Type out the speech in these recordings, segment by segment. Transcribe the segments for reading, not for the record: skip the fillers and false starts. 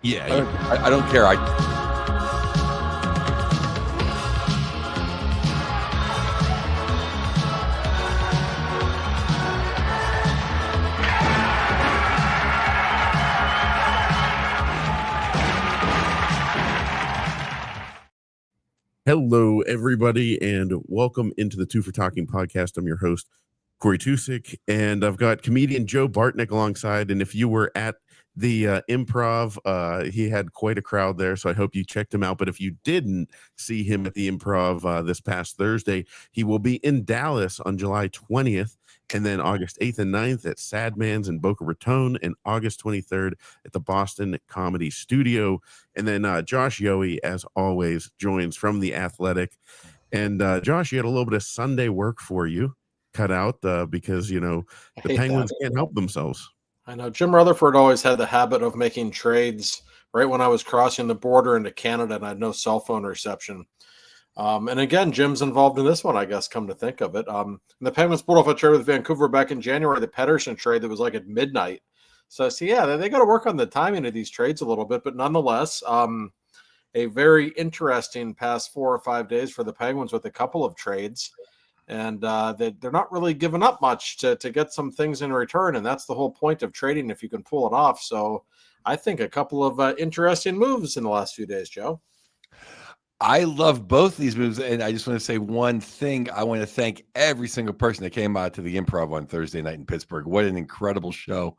Yeah, I don't care. Hello, everybody, and welcome into the Two for Talking podcast. I'm your host, Corey Tusick, and I've got comedian Joe Bartnick alongside. And if you were at the Improv, he had quite a crowd there, so I hope you checked him out. But if you didn't see him at the Improv this past Thursday, he will be in Dallas on July 20th, and then August 8th and 9th at Sadman's in Boca Raton, and August 23rd at the Boston Comedy Studio. And then Josh Yohe, as always, joins from The Athletic. And Josh, you had a little bit of Sunday work for you cut out because, you know, the Penguins can't help themselves. I know. Jim Rutherford always had the habit of making trades right when I was crossing the border into Canada and I had no cell phone reception. And again, Jim's involved in this one, I guess, come to think of it. And the Penguins pulled off a trade with Vancouver back in January, the Pettersson trade that was like at midnight. So, yeah, they got to work on the timing of these trades a little bit. But nonetheless, a very interesting past 4 or 5 days for the Penguins with a couple of trades. And they're not really giving up much to get some things in return. And that's the whole point of trading if you can pull it off. So I think a couple of interesting moves in the last few days, Joe. I love both these moves, and I just want to say one thing. I want to thank every single person that came out to the Improv on Thursday night in Pittsburgh. What an incredible show,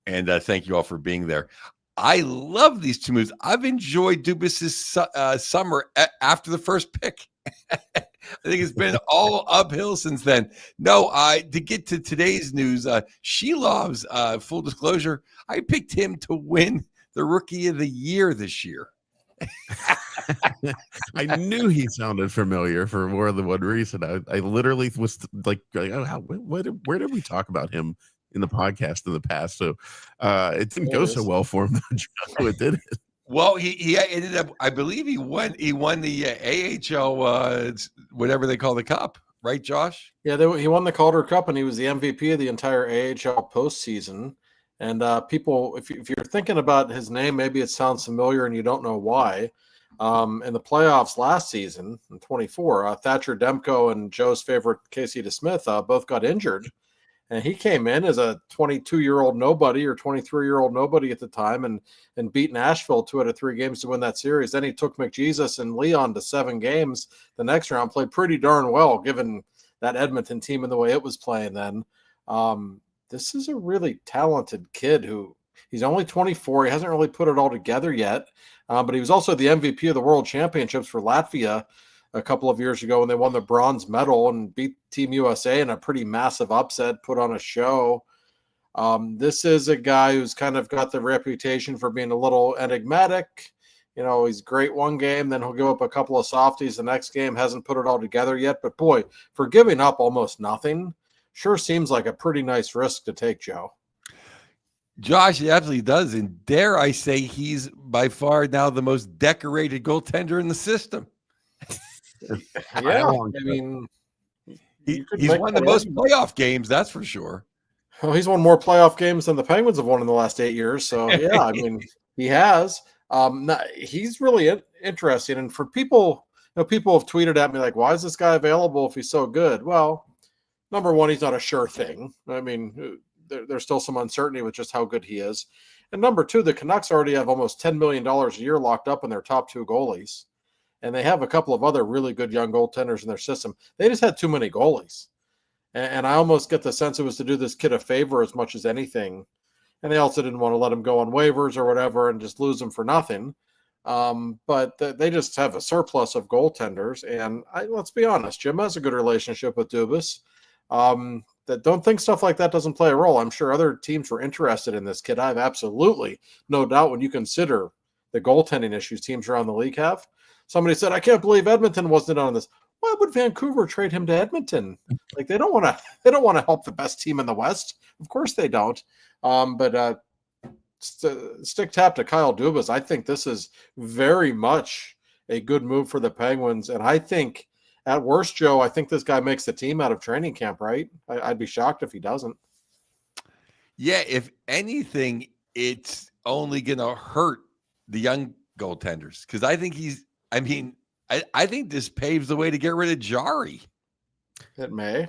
and thank you all for being there. I love these two moves. I've enjoyed Dubas's summer after the first pick. I think it's been all uphill since then. No, to get to today's news, Silovs, full disclosure, I picked him to win the Rookie of the Year this year. I knew he sounded familiar for more than one reason. I literally was like, where did we talk about him in the podcast in the past? So it didn't go so well for him. It did. Well, he ended up, I believe he won the AHL, whatever they call the cup, right, Josh? Yeah, he won the Calder Cup, and he was the MVP of the entire AHL postseason. And people, if you're thinking about his name, maybe it sounds familiar and you don't know why. In the playoffs last season, in 24, Thatcher Demko and Joe's favorite Casey DeSmith both got injured. And he came in as a 22-year-old nobody or 23-year-old nobody at the time and beat Nashville 2 out of 3 games to win that series. Then he took McJesus and Leon to 7 games the next round, played pretty darn well given that Edmonton team and the way it was playing then. This is a really talented kid who he's only 24. He hasn't really put it all together yet, but he was also the MVP of the World Championships for Latvia a couple of years ago when they won the bronze medal and beat Team USA in a pretty massive upset, put on a show. This is a guy who's kind of got the reputation for being a little enigmatic. You know, he's great one game, then he'll give up a couple of softies the next game, hasn't put it all together yet. But boy, for giving up almost nothing, sure seems like a pretty nice risk to take, Joe. Josh, he absolutely does. And dare I say he's by far now the most decorated goaltender in the system. Yeah, I mean, he's won the most playoff games, that's for sure. Well, he's won more playoff games than the Penguins have won in the last 8 years. So, yeah, I mean, he has. He's really interesting. And for people, people have tweeted at me like, why is this guy available if he's so good? Well, number one, he's not a sure thing. I mean, there's still some uncertainty with just how good he is. And number two, the Canucks already have almost $10 million a year locked up in their top 2 goalies. And they have a couple of other really good young goaltenders in their system. They just had too many goalies. And I almost get the sense it was to do this kid a favor as much as anything. And they also didn't want to let him go on waivers or whatever and just lose him for nothing. But they just have a surplus of goaltenders. And let's be honest, Jim has a good relationship with Dubas. That don't think stuff like that doesn't play a role. I'm sure other teams were interested in this kid. I have absolutely no doubt when you consider the goaltending issues teams around the league have. Somebody said, I can't believe Edmonton wasn't on this. Why would Vancouver trade him to Edmonton? Like they don't want to help the best team in the West. Of course they don't. But stick tap to Kyle Dubas. I think this is very much a good move for the Penguins. And I think at worst, Joe, I think this guy makes the team out of training camp, right? I'd be shocked if he doesn't. Yeah, if anything, it's only going to hurt the young goaltenders, because I think I think this paves the way to get rid of Jari. It may.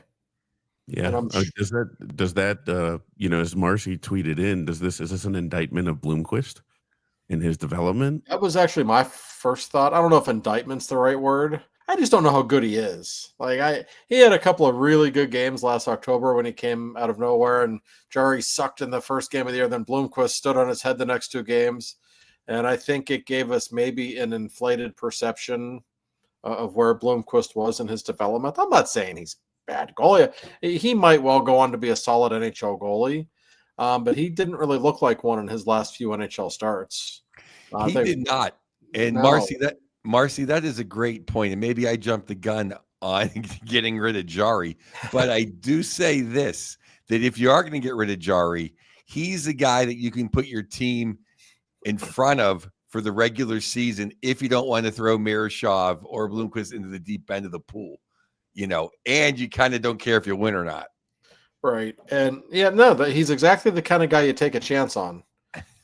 Yeah. Does that as Marcy tweeted in, is this an indictment of Bloomquist in his development? That was actually my first thought. I don't know if indictment's the right word. I just don't know how good he is. He had a couple of really good games last October when he came out of nowhere, and Jari sucked in the first game of the year. Then Bloomquist stood on his head the next 2 games, and I think it gave us maybe an inflated perception of where Bloomquist was in his development. I'm not saying he's bad goalie. He might well go on to be a solid NHL goalie, but he didn't really look like one in his last few NHL starts. He did not. And no. Marcy, that is a great point. And maybe I jumped the gun on getting rid of Jari, but I do say this, that if you are going to get rid of Jari, he's the guy that you can put your team in front of for the regular season if you don't want to throw Miroshov or Bloomquist into the deep end of the pool, and you kind of don't care if you win or not. Right. And he's exactly the kind of guy you take a chance on,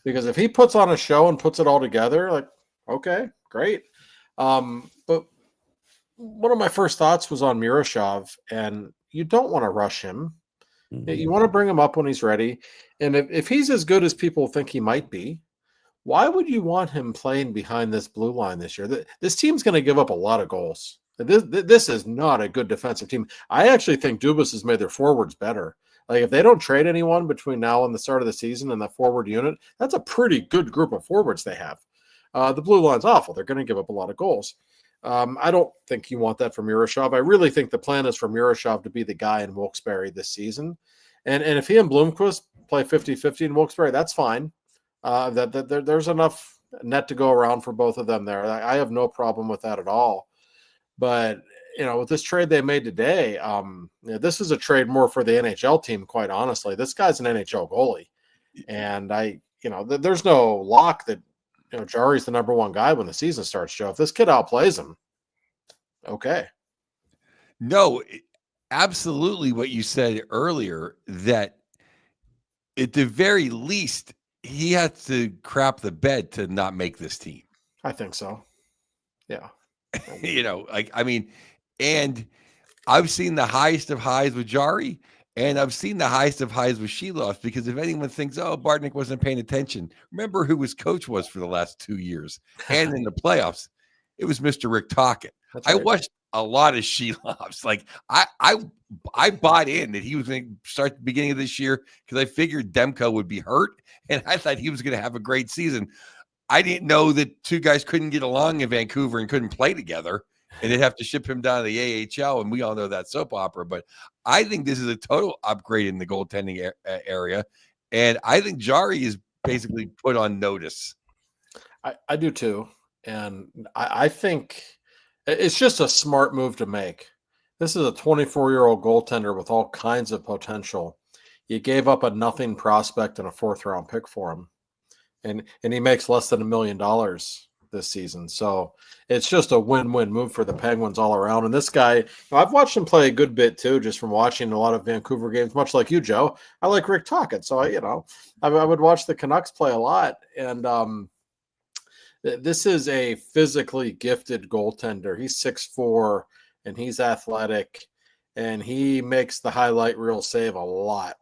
because if he puts on a show and puts it all together, okay, great. But one of my first thoughts was on Miroshov, and you don't want to rush him. Mm-hmm. You want to bring him up when he's ready. And if he's as good as people think he might be, why would you want him playing behind this blue line this year? This team's going to give up a lot of goals. This is not a good defensive team. I actually think Dubas has made their forwards better. If they don't trade anyone between now and the start of the season in the forward unit, that's a pretty good group of forwards they have. The blue line's awful. They're going to give up a lot of goals. I don't think you want that from Miroshov. I really think the plan is for Miroshov to be the guy in Wilkes-Barre this season. And if he and Bloomquist play 50-50 in Wilkes-Barre, that's fine. There's enough net to go around for both of them there. I have no problem with that at all. But, with this trade they made today, this is a trade more for the NHL team, quite honestly. This guy's an NHL goalie. And there's no lock that, Jari's the number 1 guy when the season starts, Joe. If this kid outplays him, okay. No, absolutely what you said earlier, that at the very least, he has to crap the bed to not make this team. I think so. Yeah. And I've seen the highest of highs with Jari, and I've seen the highest of highs with Silovs, because if anyone thinks, Bartnick wasn't paying attention, remember who his coach was for the last 2 years. And in the playoffs, it was Mr. Rick Tocchet. Right. I watched a lot of Silovs. I bought in that he was going to start the beginning of this year, because I figured Demko would be hurt, and I thought he was going to have a great season. I didn't know that 2 guys couldn't get along in Vancouver and couldn't play together, and they'd have to ship him down to the AHL, and we all know that soap opera. But I think this is a total upgrade in the goaltending area, and I think Jari is basically put on notice. I do too, and I think it's just a smart move to make. This is a 24-year-old goaltender with all kinds of potential. You gave up a nothing prospect and a 4th-round pick for him. And he makes less than $1 million this season. So it's just a win-win move for the Penguins all around. And this guy, I've watched him play a good bit too, just from watching a lot of Vancouver games, much like you, Joe. I like Rick Tocchet. So, I would watch the Canucks play a lot. And this is a physically gifted goaltender. He's 6'4", and he's athletic, and he makes the highlight reel save a lot.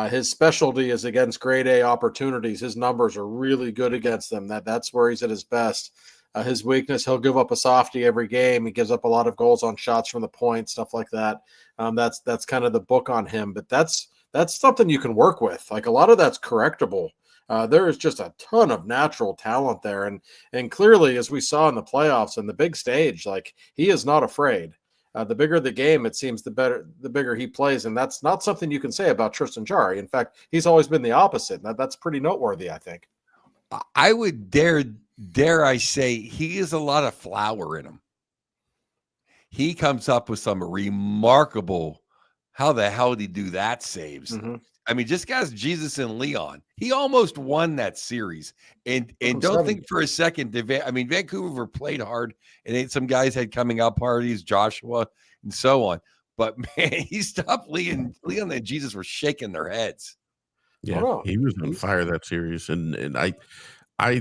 His specialty is against grade A opportunities. His numbers are really good against them. That's where he's at his best. His weakness, he'll give up a softie every game. He gives up a lot of goals on shots from the point, stuff like that. That's kind of the book on him. But that's something you can work with. A lot of that's correctable. There is just a ton of natural talent there. And clearly, as we saw in the playoffs and the big stage, he is not afraid. The bigger the game, it seems, the bigger he plays. And that's not something you can say about Tristan Jari. In fact, he's always been the opposite. That's pretty noteworthy, I think. I would dare I say he has a lot of flower in him. He comes up with some remarkable, how the hell did he do that saves? Mm-hmm. I mean, just guys, Jesus and Leon, he almost won that series. And don't think for a second, Vancouver played hard, and some guys had coming out parties, Joshua and so on. But man, he stopped Leon and Jesus were shaking their heads. Yeah, he was on fire that series. And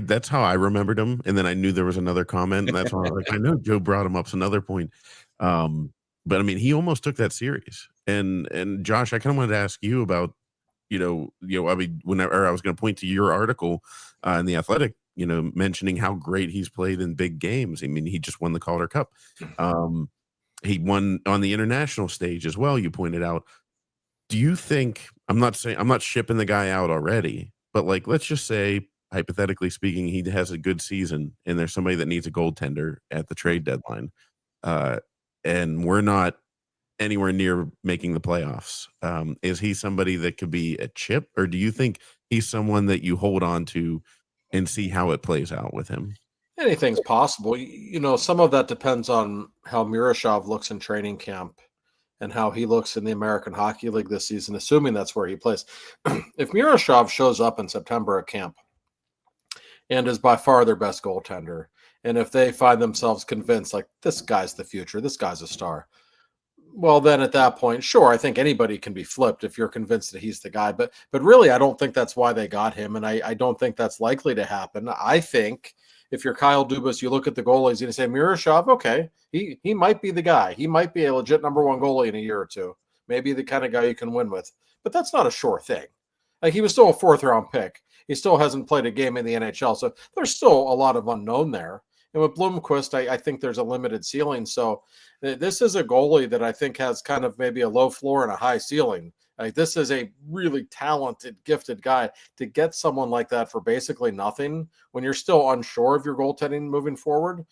that's how I remembered him, and then I knew there was another comment, and that's why I was like, I know Joe brought him up. It's another point, but I mean, he almost took that series. And Josh, I kind of wanted to ask you about, I mean, whenever I was going to point to your article in the Athletic, mentioning how great he's played in big games. I mean, he just won the Calder Cup. He won on the international stage as well. You pointed out. Do you think, I'm not shipping the guy out already, but like, let's just say, hypothetically speaking, he has a good season and there's somebody that needs a goaltender at the trade deadline, and we're not anywhere near making the playoffs. Is he somebody that could be a chip, or do you think he's someone that you hold on to and see how it plays out with him? Anything's possible. Some of that depends on how Miroshov looks in training camp and how he looks in the American Hockey League this season, assuming that's where he plays. If Miroshov shows up in September at camp and is by far their best goaltender, and if they find themselves convinced, like, this guy's the future, this guy's a star, well, then at that point, sure, I think anybody can be flipped if you're convinced that he's the guy. But really, I don't think that's why they got him, and I don't think that's likely to happen. I think if you're Kyle Dubas, you look at the goalies and you say, Miroshov, okay, he might be the guy. He might be a legit number one goalie in a year or two. Maybe the kind of guy you can win with. But that's not a sure thing. Like, he was still a fourth-round pick. He still hasn't played a game in the NHL, so there's still a lot of unknown there. And with Blomqvist, I think there's a limited ceiling. So this is a goalie that I think has kind of maybe a low floor and a high ceiling. Like, this is a really talented, gifted guy. To get someone like that for basically nothing when you're still unsure of your goaltending moving forward,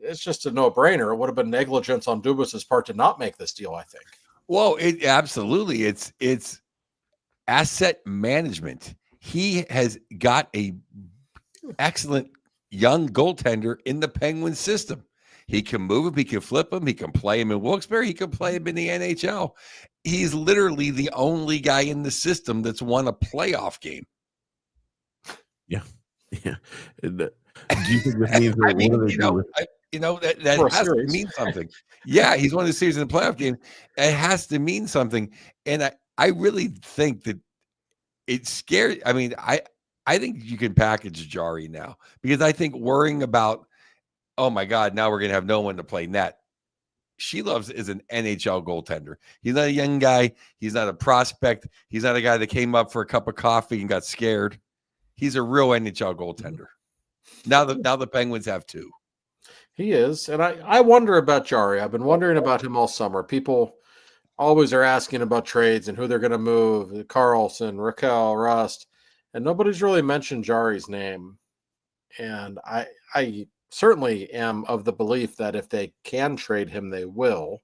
it's just a no-brainer. It would have been negligence on Dubas's part to not make this deal, I think. Well, absolutely. It's asset management. He has got a excellent young goaltender in the Penguin system. He can move him, he can flip him, he can play him in Wilkes-Barre, he can play him in the NHL. He's literally the only guy in the system that's won a playoff game. Yeah. Do you think this means I mean, that has to mean something. Yeah, he's won the series in the playoff game. It has to mean something. And I really think that it's scary. I mean, I think you can package Jari now, because I think worrying about, oh my God, now we're going to have no one to play net. Silovs is an NHL goaltender. He's not a young guy. He's not a prospect. He's not a guy that came up for a cup of coffee and got scared. He's a real NHL goaltender. Now the Penguins have two. He is. And I wonder about Jari. I've been wondering about him all summer. People always are asking about trades and who they're going to move. Carlson, Rakell, Rust. And nobody's really mentioned Jari's name. And I certainly am of the belief that if they can trade him, they will,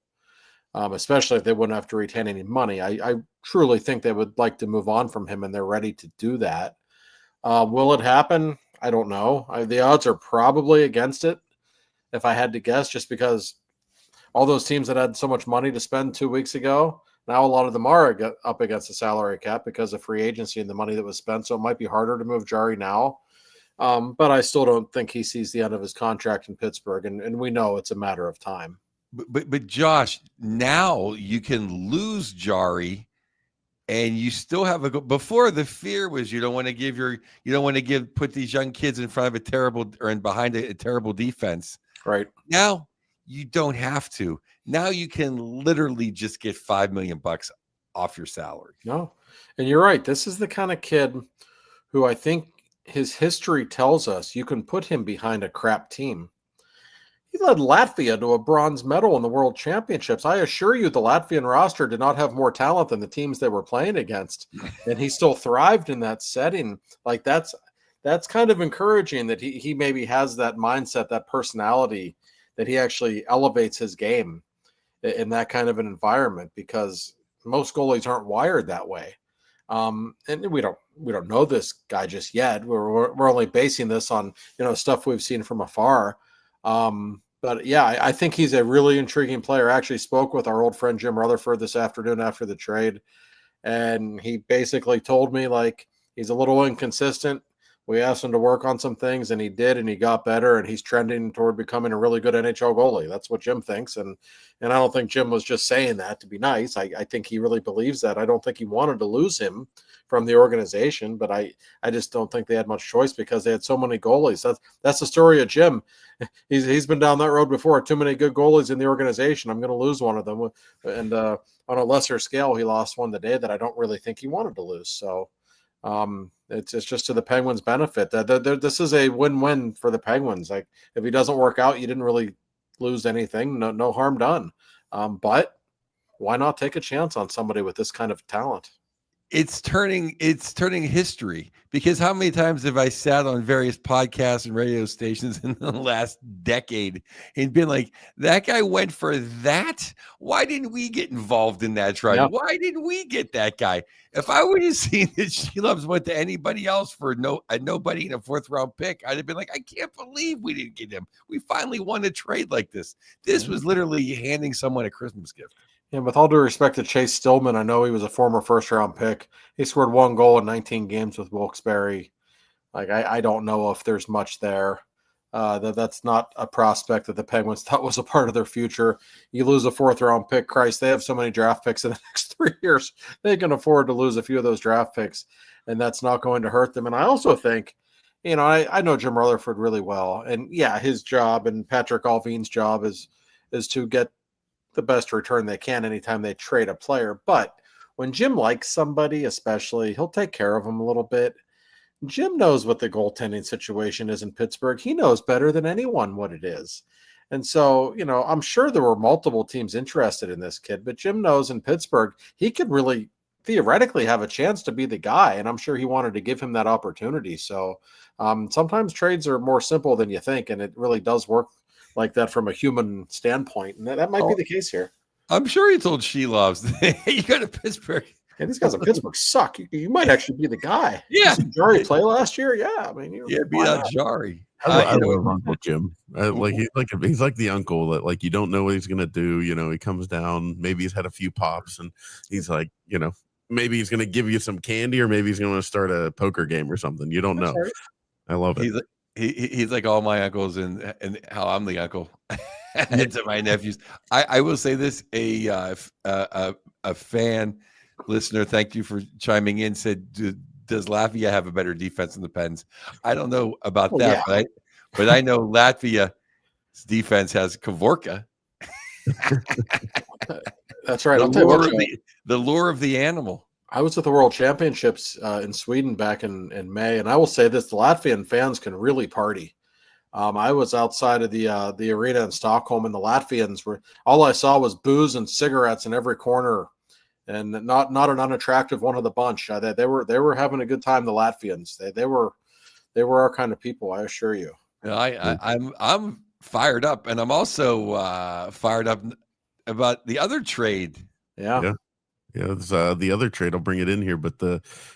especially if they wouldn't have to retain any money. I truly think they would like to move on from him, and they're ready to do that. Will it happen? I don't know. The odds are probably against it, if I had to guess, just because all those teams that had so much money to spend 2 weeks ago, now a lot of them are up against the salary cap because of free agency and the money that was spent. So it might be harder to move Jari now. But I still don't think he sees the end of his contract in Pittsburgh, and we know it's a matter of time. But Josh, now you can lose Jari, and you still have before the fear was you don't want to put these young kids in front of a terrible or behind a terrible defense. Right. Now you don't have to. Now you can literally just get $5 million off your salary. No, and you're right. This is the kind of kid who I think his history tells us you can put him behind a crap team. He led Latvia to a bronze medal in the World Championships. I assure you the Latvian roster did not have more talent than the teams they were playing against, and he still thrived in that setting. Like, that's kind of encouraging that he maybe has that mindset, that personality, that he actually elevates his game in that kind of an environment, because most goalies aren't wired that way. And we don't know this guy just yet. We're only basing this on stuff we've seen from afar. But yeah, I think he's a really intriguing player. I actually spoke with our old friend Jim Rutherford this afternoon after the trade, and he basically told me, like, he's a little inconsistent, We asked him to work on some things, and he did, and he got better, and he's trending toward becoming a really good NHL goalie. That's what Jim thinks, and I don't think Jim was just saying that to be nice. I think he really believes that. I don't think he wanted to lose him from the organization, but I just don't think they had much choice because they had so many goalies. That's the story of Jim. He's been down that road before. Too many good goalies in the organization. I'm going to lose one of them, and on a lesser scale, he lost one today that I don't really think he wanted to lose. So. It's just to the Penguins' benefit that this is a win-win for the Penguins. Like if he doesn't work out, you didn't really lose anything. No harm done. But why not take a chance on somebody with this kind of talent? It's turning history, because how many times have I sat on various podcasts and radio stations in the last decade and been like, that guy went for that? Why didn't we get involved in that try? Yeah. Why didn't we get that guy? If I would have seen that Silovs went to anybody else for nobody in a 4th round pick, I'd have been like, I can't believe we didn't get him. We finally won a trade like this. This was literally handing someone a Christmas gift. And with all due respect to Chase Stillman, I know he was a former 1st round pick. He scored 1 goal in 19 games with Wilkes-Barre. Like I don't know if there's much there. That's not a prospect that the Penguins thought was a part of their future. You lose a 4th round pick. Christ, they have so many draft picks in the next 3 years. They can afford to lose a few of those draft picks, and that's not going to hurt them. And I also think, I know Jim Rutherford really well. And yeah, his job and Patrick Alvin's job is to get the best return they can anytime they trade a player. But when Jim likes somebody, especially, he'll take care of them a little bit. Jim knows what the goaltending situation is in Pittsburgh. He knows better than anyone what it is. And so, I'm sure there were multiple teams interested in this kid, but Jim knows in Pittsburgh, he could really theoretically have a chance to be the guy. And I'm sure he wanted to give him that opportunity. So sometimes trades are more simple than you think. And it really does work like that from a human standpoint. And that might be the case here. I'm sure he told Silovs, you go to Pittsburgh. And these guys in Pittsburgh suck. You might actually be the guy. Yeah. Did Jari play last year? Yeah. I mean, beat out Jari. I love Uncle Jim. He's like the uncle that like you don't know what he's gonna do. He comes down. Maybe he's had a few pops, and he's like, maybe he's gonna give you some candy, or maybe he's gonna start a poker game or something. You don't know. Right. I love it. He's like all my uncles, and how I'm the uncle to my nephews. I will say this: a fan listener, thank you for chiming in, said, does Latvia have a better defense than the Pens? I don't know about that, yeah. but I know Latvia's defense has Kavorka. That's right. The lure of the animal. I was at the World Championships in Sweden back in May, and I will say this: the Latvian fans can really party. I was outside of the arena in Stockholm, and the Latvians were all I saw was booze and cigarettes in every corner, and not an unattractive one of the bunch. They were having a good time. The Latvians, they were our kind of people, I assure you. I'm fired up, and I'm also fired up about the other trade. Yeah. It's the other trade. I'll bring it in here, but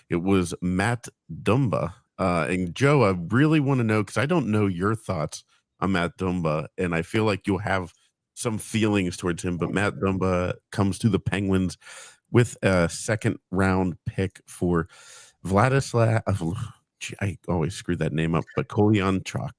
it was Matt Dumba. And Joe, I really want to know, because I don't know your thoughts on Matt Dumba, and I feel like you'll have some feelings towards him. But Matt Dumba comes to the Penguins with a 2nd round pick for Vladislav. I always screw that name up, but Kolyachok.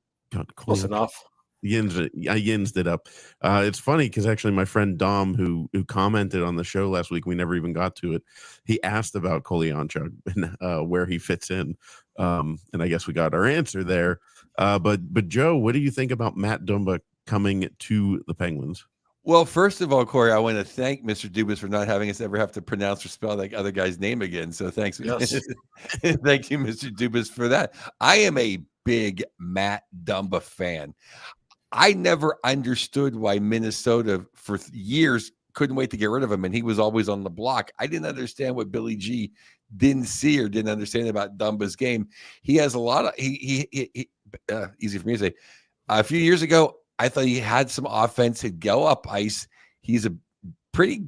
Close enough. Yinsed it up. It's funny because actually my friend Dom, who commented on the show last week, we never even got to it. He asked about Kolyachok and where he fits in, and I guess we got our answer there. But Joe, what do you think about Matt Dumba coming to the Penguins? Well, first of all, Corey, I want to thank Mr. Dubas for not having us ever have to pronounce or spell that other guy's name again. So thanks. Yes. Thank you, Mr. Dubas, for that. I am a big Matt Dumba fan. I never understood why Minnesota for years couldn't wait to get rid of him, and he was always on the block. I didn't understand what Billy G didn't see or didn't understand about Dumba's game. He has a lot of easy for me to say. A few years ago, I thought he had some offense. He'd go up ice. He's a pretty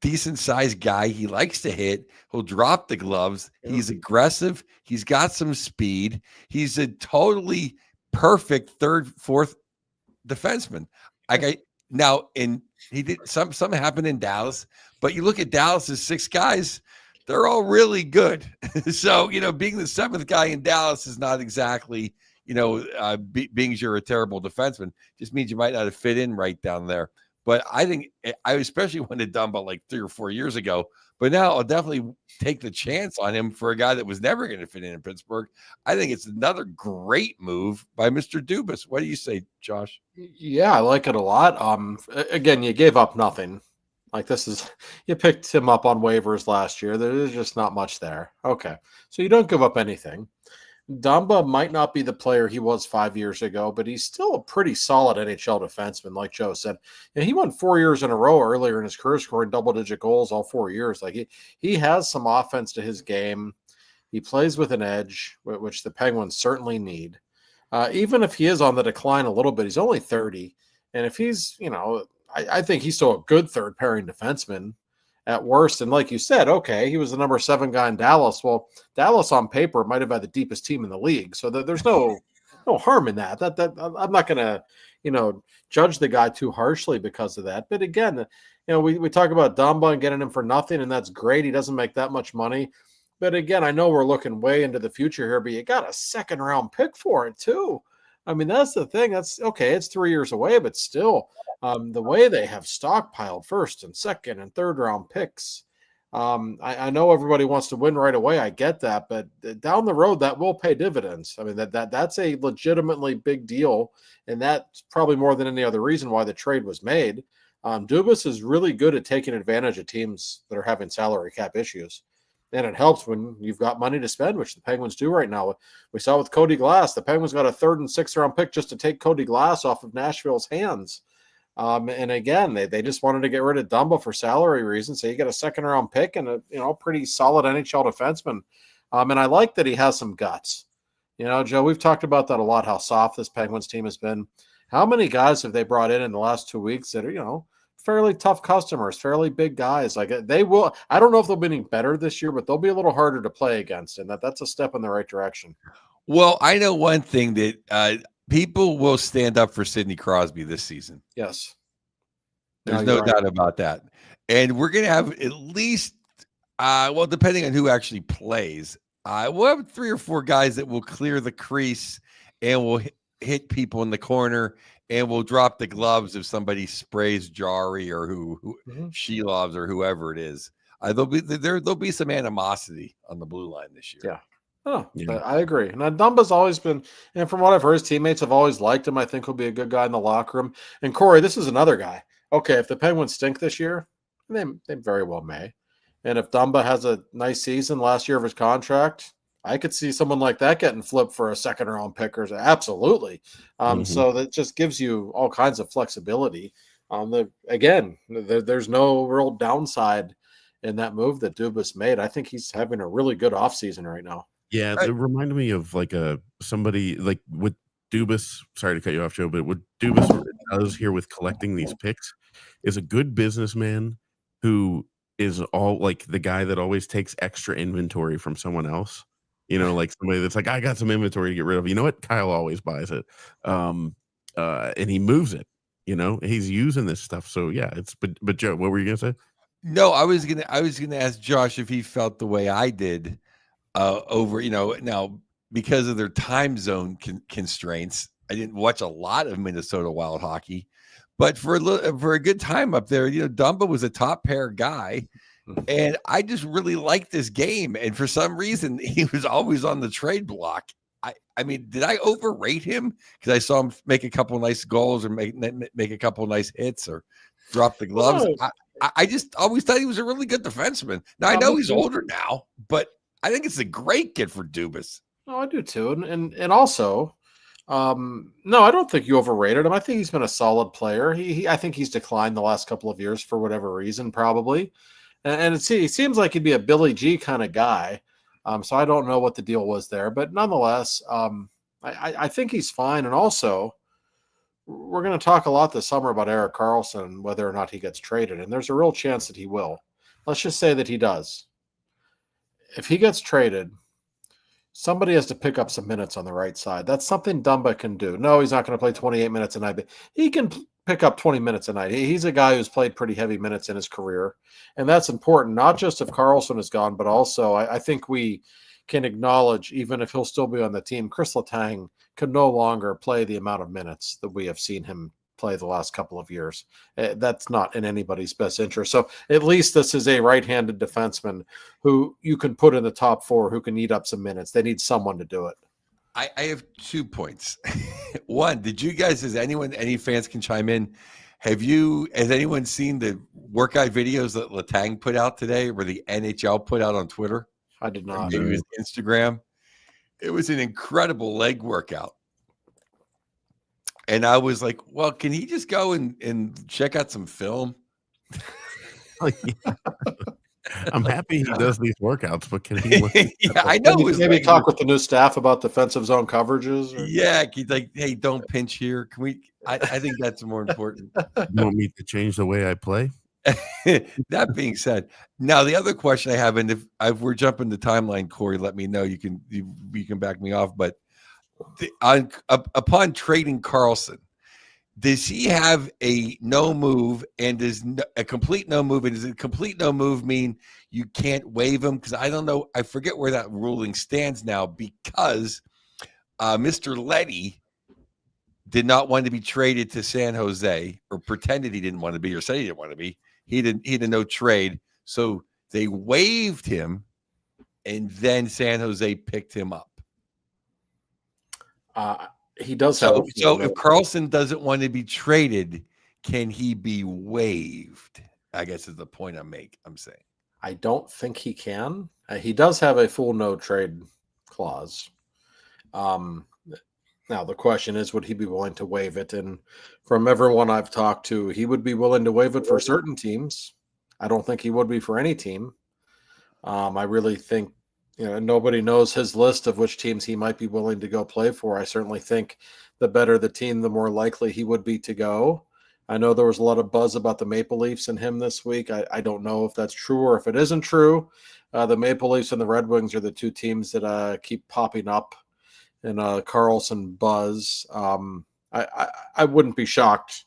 decent sized guy. He likes to hit. He'll drop the gloves. He's aggressive. He's got some speed. He's a totally perfect 3rd, 4th defenseman. He did something happened in Dallas, but you look at Dallas's 6 guys, they're all really good. So, being the seventh guy in Dallas is not exactly, being you're a terrible defenseman. Just means you might not have fit in right down there. But I think I especially wanted Dumba like 3 or 4 years ago. But now I'll definitely take the chance on him for a guy that was never going to fit in Pittsburgh. I think it's another great move by Mr. Dubas. What do you say, Josh? Yeah, I like it a lot. Again, you gave up nothing. Like you picked him up on waivers last year. There's just not much there. Okay, so you don't give up anything. Dumba might not be the player he was 5 years ago, but he's still a pretty solid NHL defenseman, like Joe said. And he won 4 years in a row earlier in his career, scoring double-digit goals all 4 years. Like he has some offense to his game. He plays with an edge, which the Penguins certainly need. Even if he is on the decline a little bit, he's only 30. And if he's, I think he's still a good third-pairing defenseman at worst. And like you said, okay, he was the number 7 guy in Dallas. Well, Dallas on paper might have had the deepest team in the league. So there's no harm in that. That I'm not going to, judge the guy too harshly because of that. But again, we talk about Dumba and getting him for nothing, and that's great. He doesn't make that much money. But again, I know we're looking way into the future here, but you got a second-round pick for it too. I mean, that's the thing. That's okay. It's 3 years away, but still, the way they have stockpiled first and second and third round picks. I know everybody wants to win right away. I get that, but down the road, that will pay dividends. I mean, that's a legitimately big deal, and that's probably more than any other reason why the trade was made. Dubas is really good at taking advantage of teams that are having salary cap issues. And it helps when you've got money to spend, which the Penguins do right now. We saw with Cody Glass, the Penguins got a 3rd and 6th round pick just to take Cody Glass off of Nashville's hands. And again, they just wanted to get rid of Dumba for salary reasons. So you get a 2nd round pick and a pretty solid NHL defenseman. And I like that he has some guts. Joe, we've talked about that a lot, how soft this Penguins team has been. How many guys have they brought in the last 2 weeks that are, fairly tough customers, fairly big guys? Like they will. I don't know if they'll be any better this year, but they'll be a little harder to play against, and that's a step in the right direction. Well, I know one thing that people will stand up for Sidney Crosby this season. Yes, there's no doubt about that, and we're going to have at least, depending on who actually plays, we'll have 3 or 4 guys that will clear the crease and will hit people in the corner. And we'll drop the gloves if somebody sprays Jari or who Silovs or whoever it is. There'll be some animosity on the blue line this year. Yeah. Oh, yeah. I agree. And Dumba's always been, and from what I've heard, his teammates have always liked him. I think he'll be a good guy in the locker room. And Corey, this is another guy. Okay, if the Penguins stink this year, they very well may. And if Dumba has a nice season last year of his contract, I could see someone like that getting flipped for a 2nd round pick or absolutely. So that just gives you all kinds of flexibility. There's no real downside in that move that Dubas made. I think he's having a really good offseason right now. Yeah, it reminded me of like somebody like with Dubas. Sorry to cut you off, Joe, but what Dubas does here with collecting these picks is a good businessman who is all like the guy that always takes extra inventory from someone else. Like somebody that's like, I got some inventory to get rid of. You know what? Kyle always buys it. And he moves it. He's using this stuff. So yeah, but Joe, what were you gonna say? No, I was gonna ask Josh if he felt the way I did over, now because of their time zone constraints. I didn't watch a lot of Minnesota Wild hockey, but for a good time up there, Dumba was a top pair guy. And I just really liked this game. And for some reason, he was always on the trade block. I mean, did I overrate him? Because I saw him make a couple nice goals or make a couple nice hits or drop the gloves. Oh. I just always thought he was a really good defenseman. Now, I know he's older now, but I think it's a great kid for Dubas. Oh, I do too. And also, no, I don't think you overrated him. I think he's been a solid player. I think he's declined the last couple of years for whatever reason, probably. And it seems like he'd be a Billy G kind of guy. So I don't know what the deal was there. But nonetheless, I think he's fine. And also, we're going to talk a lot this summer about Erik Karlsson, whether or not he gets traded. And there's a real chance that he will. Let's just say that he does. If he gets traded, somebody has to pick up some minutes on the right side. That's something Dumba can do. No, he's not going to play 28 minutes a night, but he can pick up 20 minutes a night. He's a guy who's played pretty heavy minutes in his career, and that's important, not just if Karlsson is gone, but also I think we can acknowledge, even if he'll still be on the team, Chris Letang can no longer play the amount of minutes that we have seen him play the last couple of years. That's not in anybody's best interest. So at least this is a right-handed defenseman who you can put in the top 4 who can eat up some minutes. They need someone to do it. I have 2 points. One, did you guys, any fans can chime in, has anyone seen the workout videos that Letang put out today, or the NHL put out on Twitter? I did not. Maybe it was Instagram. It was an incredible leg workout. And I was like, well, can he just go and check out some film? I'm happy he does these workouts, but can he? Yeah, I know. Maybe talk with the new staff about defensive zone coverages. Or? Yeah, he's like, hey, don't pinch here. Can we? I think that's more important. You want me to change the way I play? That being said, now the other question I have, and if we're jumping the timeline, Corey, let me know. You can back me off. But upon trading Karlsson, does he have a no move, and does a complete no move? And does a complete no move mean you can't waive him? Because I don't know. I forget where that ruling stands now, because Mr. Leddy did not want to be traded to San Jose, or pretended he didn't want to be, or said he didn't want to be. He did no trade. So they waived him, and then San Jose picked him up. He does so if Karlsson doesn't want to be traded, can he be waived? I guess is the point I'm saying. I don't think he can. He does have a full no trade clause. Now the question is, would he be willing to waive it? And from everyone I've talked to, he would be willing to waive it for certain teams. I don't think he would be for any team. I really think, nobody knows his list of which teams he might be willing to go play for. I certainly think the better the team, the more likely he would be to go. I know there was a lot of buzz about the Maple Leafs and him this week. I don't know if that's true or if it isn't true. The Maple Leafs and the Red Wings are the 2 teams that keep popping up in Karlsson buzz. I wouldn't be shocked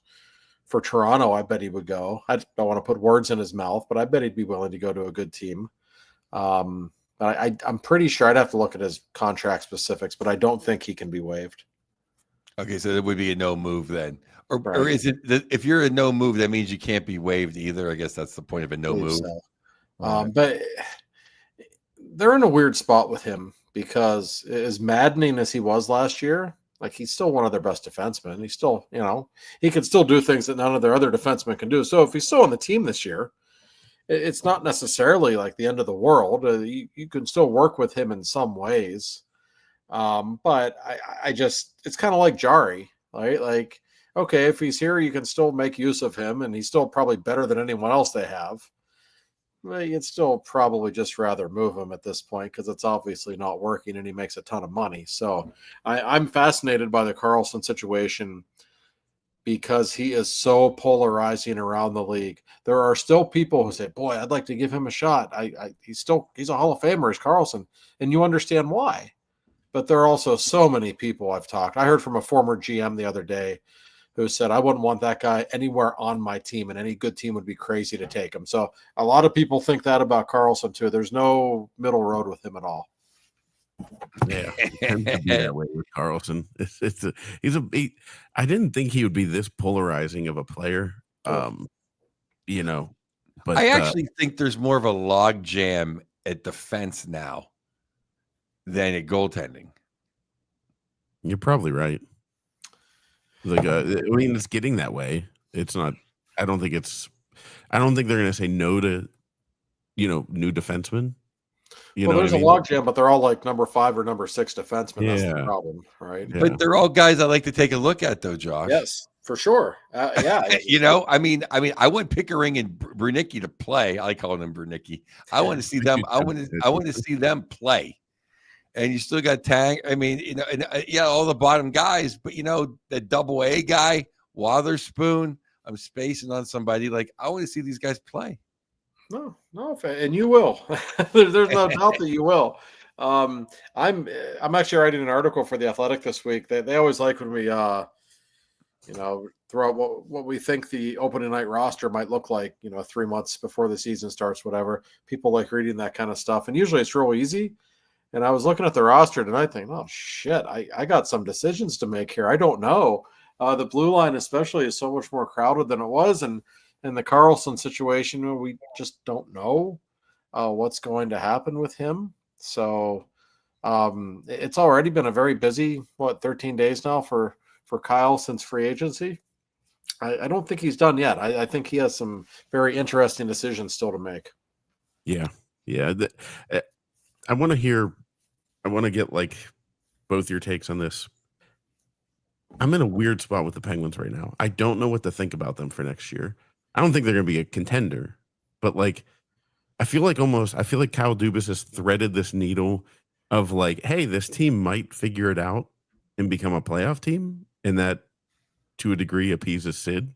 for Toronto. I bet he would go. I don't want to put words in his mouth, but I bet he'd be willing to go to a good team. But I'm pretty sure, I'd have to look at his contract specifics, but I don't think he can be waived. Okay, so it would be a no move then. Or, Right. or is it if you're a no move, that means you can't be waived either? I guess that's the point of a no move. So. But they're in a weird spot with him, because as maddening as he was last year, like, he's still one of their best defensemen. He's still, he can still do things that none of their other defensemen can do. So if he's still on the team this year, it's not necessarily like the end of the world. You can still work with him in some ways. But I just, it's kind of like Jari, right? Like, okay, if he's here, you can still make use of him, and he's still probably better than anyone else they have. Well, you'd still probably just rather move him at this point, because it's obviously not working and he makes a ton of money. So I'm fascinated by the Karlsson situation, because he is so polarizing around the league. There are still people who say, boy, I'd like to give him a shot. He's a Hall of Famer, is Karlsson. And you understand why. But there are also so many people I've talked. I heard from a former GM the other day who said, I wouldn't want that guy anywhere on my team, and any good team would be crazy to take him. So a lot of people think that about Karlsson too. There's no middle road with him at all. Yeah, tends to be that way with Karlsson. I didn't think he would be this polarizing of a player. But I actually think there's more of a log jam at defense now than at goaltending. You're probably right. Like, it's getting that way. It's not. I don't think they're going to say no to, new defensemen. There's a logjam, but they're all like number 5 or number 6 defensemen. Yeah. That's the problem, right? Yeah. But they're all guys I like to take a look at, though, Josh. Yes, for sure. Yeah. I mean, I want Pickering and Brunicki to play. I like calling them Brunicki. I want to see them. I want to see them play. And you still got Tang. I mean, all the bottom guys, but that double A guy, Wotherspoon. I'm spacing on somebody. Like, I want to see these guys play. No, and you will. There's no doubt that you will. I'm actually writing an article for The Athletic this week. They always like when we throughout what we think the opening night roster might look like, 3 months before the season starts, whatever. People like reading that kind of stuff. And usually it's real easy. And I was looking at the roster tonight thinking, oh, shit, I got some decisions to make here. I don't know. The blue line especially is so much more crowded than it was. And in the Carlson situation, we just don't know what's going to happen with him. So it's already been a very busy, 13 days now for Kyle since free agency. I don't think he's done yet. I think he has some very interesting decisions still to make. Yeah. I want to get like both your takes on this. I'm in a weird spot with the Penguins right now. I don't know what to think about them for next year. I don't think they're going to be a contender, but like, I feel like Kyle Dubas has threaded this needle of like, hey, this team might figure it out and become a playoff team, and that to a degree appeases Sid,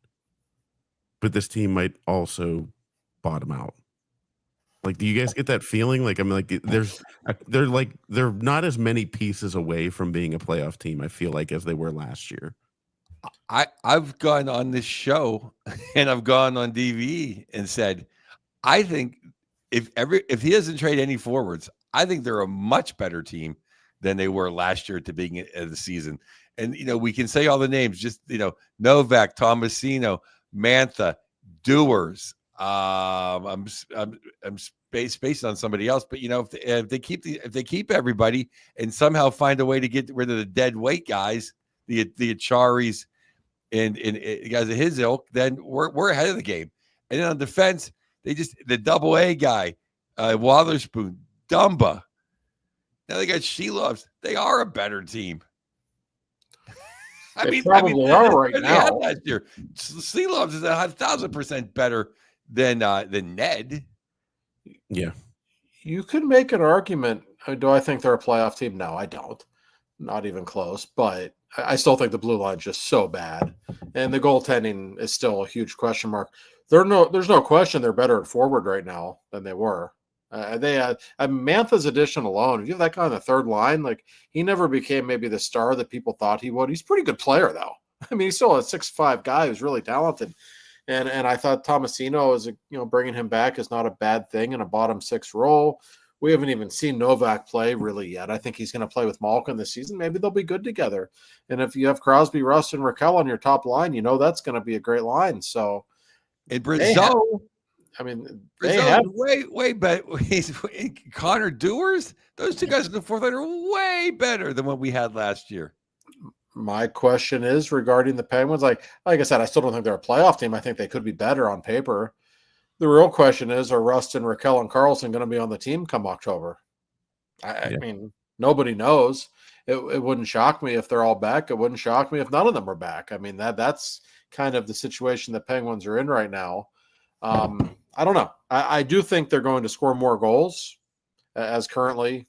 but this team might also bottom out. Like, do you guys get that feeling? Like, I'm like, they're not as many pieces away from being a playoff team, I feel like, as they were last year. I've gone on this show and I've gone on DVE and said, I think if he doesn't trade any forwards, I think they're a much better team than they were last year at the beginning of the season. And, we can say all the names, just, Novak, Tomasino, Mantha, Dewars. I'm spaced on somebody else, but if they keep everybody and somehow find a way to get rid of the dead weight guys, the Acharis and guys of his ilk, then we're ahead of the game. And then on defense, the double A guy, Watherspoon, Dumba. Now they got Silovs. They are a better team. They probably are right now. Last year, Silovs is 1,000% better than Ned. Yeah, you could make an argument. Do I think they're a playoff team? No, I don't. Not even close. But I still think the blue line's just so bad, and the goaltending is still a huge question mark. There's no question they're better at forward right now than they were. Mantha's addition alone, if you have that guy on the third line, like, he never became maybe the star that people thought he would. He's a pretty good player, though. I mean, he's still a 6'5" guy who's really talented. And I thought Tomasino is, bringing him back is not a bad thing in a bottom six role. We haven't even seen Novak play really yet. I think he's going to play with Malkin this season. Maybe they'll be good together. And if you have Crosby, Rust, and Rakell on your top line, that's going to be a great line. So, and Brazil, they have way better. Connor Dewars, those two guys in the fourth line are way better than what we had last year. My question is regarding the Penguins. Like I said, I still don't think they're a playoff team. I think they could be better on paper. The real question is, are Rustin, Rakell, and Carlson going to be on the team come October? I mean, nobody knows. It wouldn't shock me if they're all back. It wouldn't shock me if none of them are back. I mean, that's kind of the situation the Penguins are in right now. I don't know. I do think they're going to score more goals as currently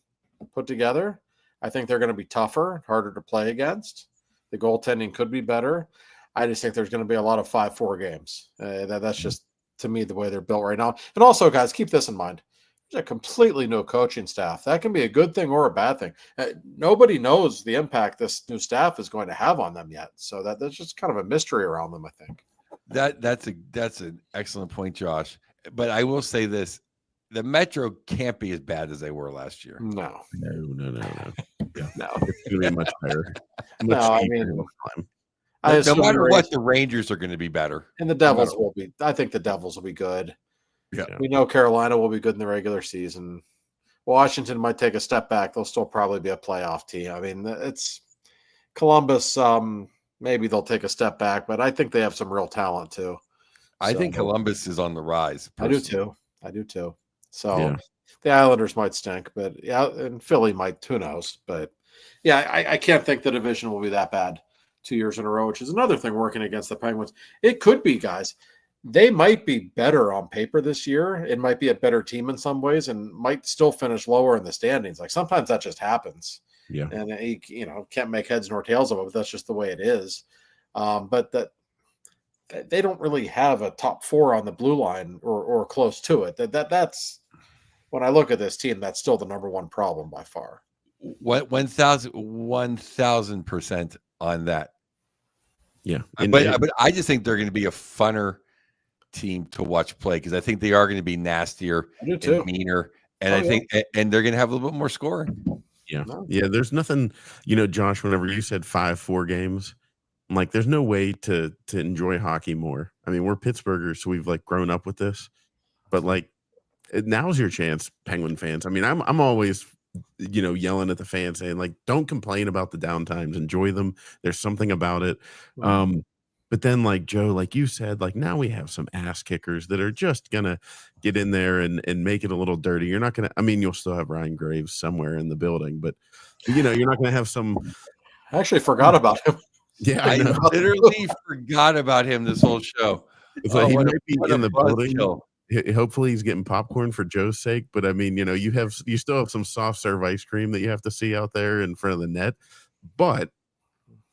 put together. I think they're going to be tougher, harder to play against. The goaltending could be better. I just think there's going to be a lot of 5-4 games. That's just, to me, the way they're built right now. And also, guys, keep this in mind. There's a completely new coaching staff. That can be a good thing or a bad thing. Nobody knows the impact this new staff is going to have on them yet. So that's just kind of a mystery around them, I think. That's an excellent point, Josh. But I will say this. The Metro can't be as bad as they were last year. No. Yeah. No. It's going to be much better. No, I mean, no matter what, the Rangers are going to be better. And the Devils will be. I think the Devils will be good. Yeah. We know Carolina will be good in the regular season. Washington might take a step back. They'll still probably be a playoff team. I mean, it's Columbus. Maybe they'll take a step back, but I think they have some real talent too. I think Columbus is on the rise. Personally. I do too. So the Islanders might stink, but and Philly might. Who knows? But I can't think the division will be that bad 2 years in a row, which is another thing working against the Penguins. It could be, guys. They might be better on paper this year. It might be a better team in some ways, and might still finish lower in the standings. Like, sometimes that just happens. Yeah, and you can't make heads nor tails of it, but that's just the way it is. But that they don't really have a top four on the blue line or close to it. That's when I look at this team, that's still the number one problem by far. 1,000% on that. Yeah. But I just think they're going to be a funner team to watch play because I think they are going to be nastier and meaner, and I think and they're going to have a little bit more scoring. Yeah. Yeah. There's nothing, Josh, whenever you said 5-4 games, I'm like, there's no way to enjoy hockey more. I mean, we're Pittsburghers, so we've like grown up with this, but like now's your chance, Penguin fans. I mean, I'm always, yelling at the fans saying like, don't complain about the downtimes, enjoy them. There's something about it. But then like Joe, like you said, like now we have some ass kickers that are just gonna get in there and make it a little dirty. You're not gonna, I mean, you'll still have Ryan Graves somewhere in the building, but you're not gonna have some. I actually forgot about him. Yeah, I literally forgot about him this whole show. It's like he might be in the building. Hopefully he's getting popcorn for Joe's sake, but I mean, you still have some soft serve ice cream that you have to see out there in front of the net. But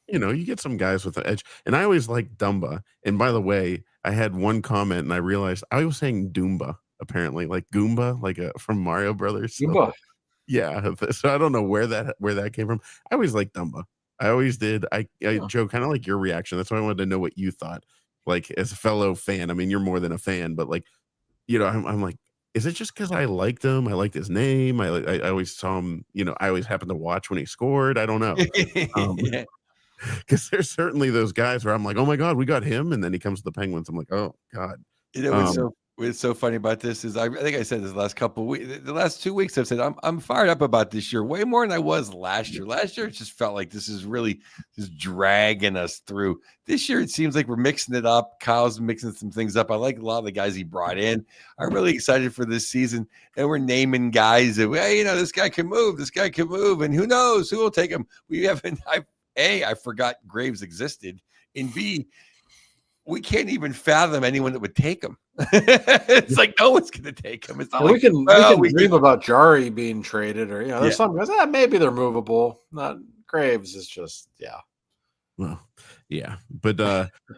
you get some guys with the edge. And I always like Dumba. And by the way, I had one comment and I realized I was saying Dumba, apparently, like Goomba, like from Mario Brothers. So, yeah. So I don't know where that came from. I always like Dumba. I always did. Joe, kind of like your reaction. That's why I wanted to know what you thought. Like as a fellow fan, I mean, you're more than a fan, but like, I'm like, is it just because I liked him? I liked his name. I always saw him, I always happened to watch when he scored. I don't know. Because there's certainly those guys where I'm like, oh my God, we got him. And then he comes to the Penguins. I'm like, oh God. What's so funny about this is I think I said this last couple of weeks, the last 2 weeks I've said I'm fired up about this year way more than I was last year. Last year it just felt like this is really just dragging us through. This year it seems like we're mixing it up. Kyle's mixing some things up. I like a lot of the guys he brought in. I'm really excited for this season, and we're naming guys that this guy can move, and who knows who will take him. We haven't. I forgot Graves existed, and B, we can't even fathom anyone that would take him. It's like no one's going to take him. It's not we can dream about Jari being traded, or there's some guys. Maybe they're movable. Not Graves is just Well, yeah, but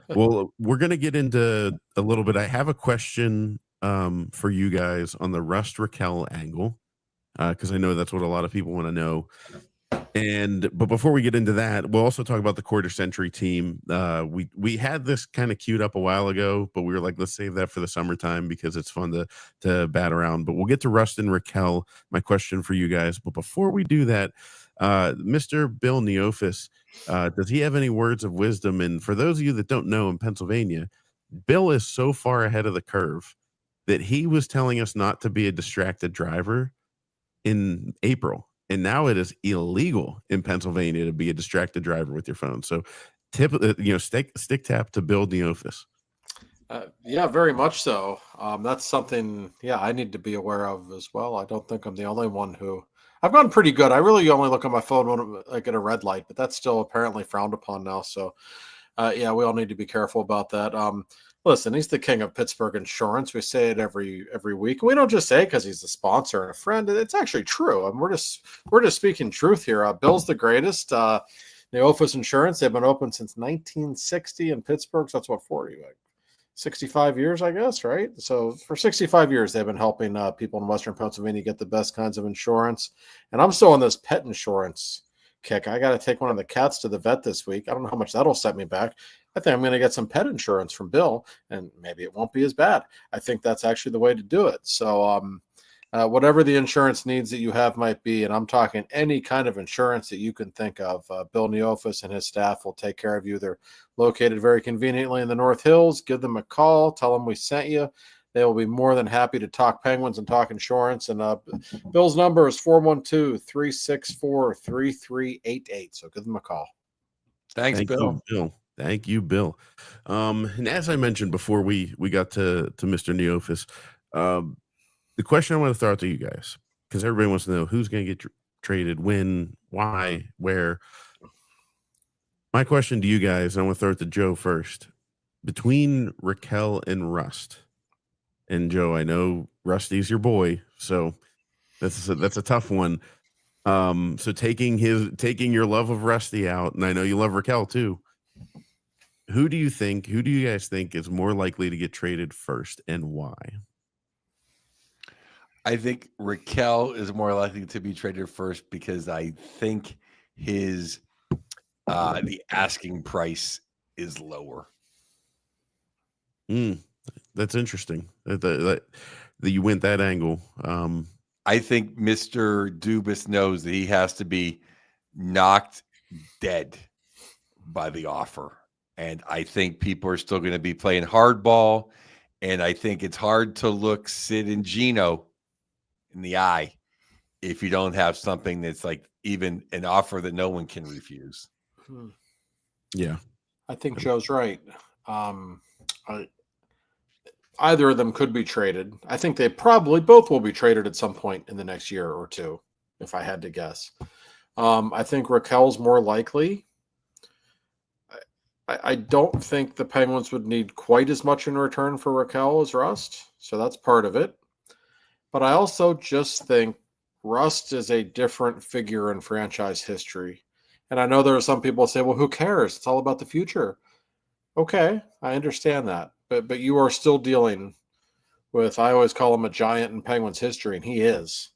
well, we're going to get into a little bit. I have a question for you guys on the Rust Rakell angle because I know that's what a lot of people want to know. But before we get into that, we'll also talk about the quarter century team. We had this kind of queued up a while ago, but we were like, let's save that for the summertime because it's fun to bat around. But we'll get to Rust and Rakell. My question for you guys. But before we do that, Mr. Bill Neofis, does he have any words of wisdom? And for those of you that don't know, in Pennsylvania, Bill is so far ahead of the curve that he was telling us not to be a distracted driver in April. And now it is illegal in Pennsylvania to be a distracted driver with your phone. So, stick tap to Bill Neofis. Yeah, very much so. That's something, I need to be aware of as well. I don't think I'm the only one who. I've gotten pretty good. I really only look at my phone when I get a red light, but that's still apparently frowned upon now. So, we all need to be careful about that. Listen, he's the king of Pittsburgh insurance. We say it every week. We don't just say it because he's a sponsor and a friend. It's actually true. I mean, we're just speaking truth here. Bill's the greatest. Neofis Insurance. They've been open since 1960 in Pittsburgh. So that's what 65 years, I guess, right? So for 65 years, they've been helping people in Western Pennsylvania get the best kinds of insurance. And I'm still on this pet insurance kick. I got to take one of the cats to the vet this week. I don't know how much that'll set me back. I think I'm going to get some pet insurance from Bill, and maybe it won't be as bad. I think that's actually the way to do it. So whatever the insurance needs that you have might be, and I'm talking any kind of insurance that you can think of, Bill Neofis and his staff will take care of you. They're located very conveniently in the North Hills. Give them a call. Tell them we sent you. They will be more than happy to talk Penguins and talk insurance. And Bill's number is 412-364-3388. So give them a call. Thank Bill. Thank you, Bill. And as I mentioned before we got to Mr. Neofis, the question I want to throw out to you guys, because everybody wants to know who's going to get traded, when, why, where. My question to you guys, I want to throw it to Joe first. Between Rakell and Rust, and Joe, I know Rusty's your boy, so that's a tough one. So taking your love of Rusty out, and I know you love Rakell too. Who do you guys think is more likely to get traded first, and why? I think Rakell is more likely to be traded first because I think his the asking price is lower. That's interesting that you went that angle. I think Mr. Dubas knows that he has to be knocked dead by the offer. And I think people are still going to be playing hardball. And I think it's hard to look Sid and Gino in the eye if you don't have something that's like even an offer that no one can refuse. Yeah. I think Joe's right. Either of them could be traded. I think they probably both will be traded at some point in the next year or two, if I had to guess. I think Rakell's more likely. I don't think the Penguins would need quite as much in return for Rakell as Rust, so that's part of it. But I also just think Rust is a different figure in franchise history. And I know there are some people who say, well, who cares? It's all about the future. Okay, I understand that. But you are still dealing with, I always call him a giant in Penguins history, and he is.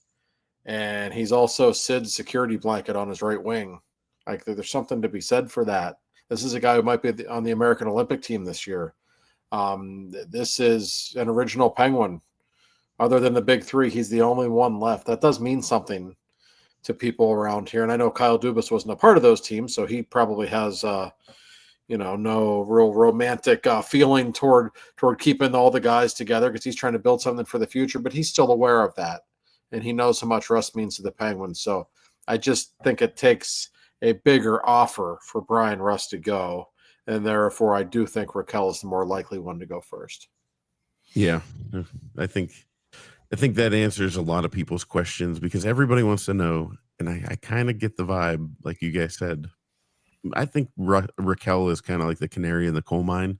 And he's also Sid's security blanket on his right wing. Like, there's something to be said for that. This is a guy who might be on the American Olympic team this year. This is an original Penguin. Other than the big three, he's the only one left. That does mean something to people around here. And I know Kyle Dubas wasn't a part of those teams, so he probably has no real romantic feeling toward keeping all the guys together because he's trying to build something for the future, but he's still aware of that. And he knows how much Rust means to the Penguins. So I just think it takes a bigger offer for Brian Rust to go. And therefore, I do think Rakell is the more likely one to go first. Yeah, I think that answers a lot of people's questions because everybody wants to know. And I kind of get the vibe, like you guys said. I think Rakell is kind of like the canary in the coal mine.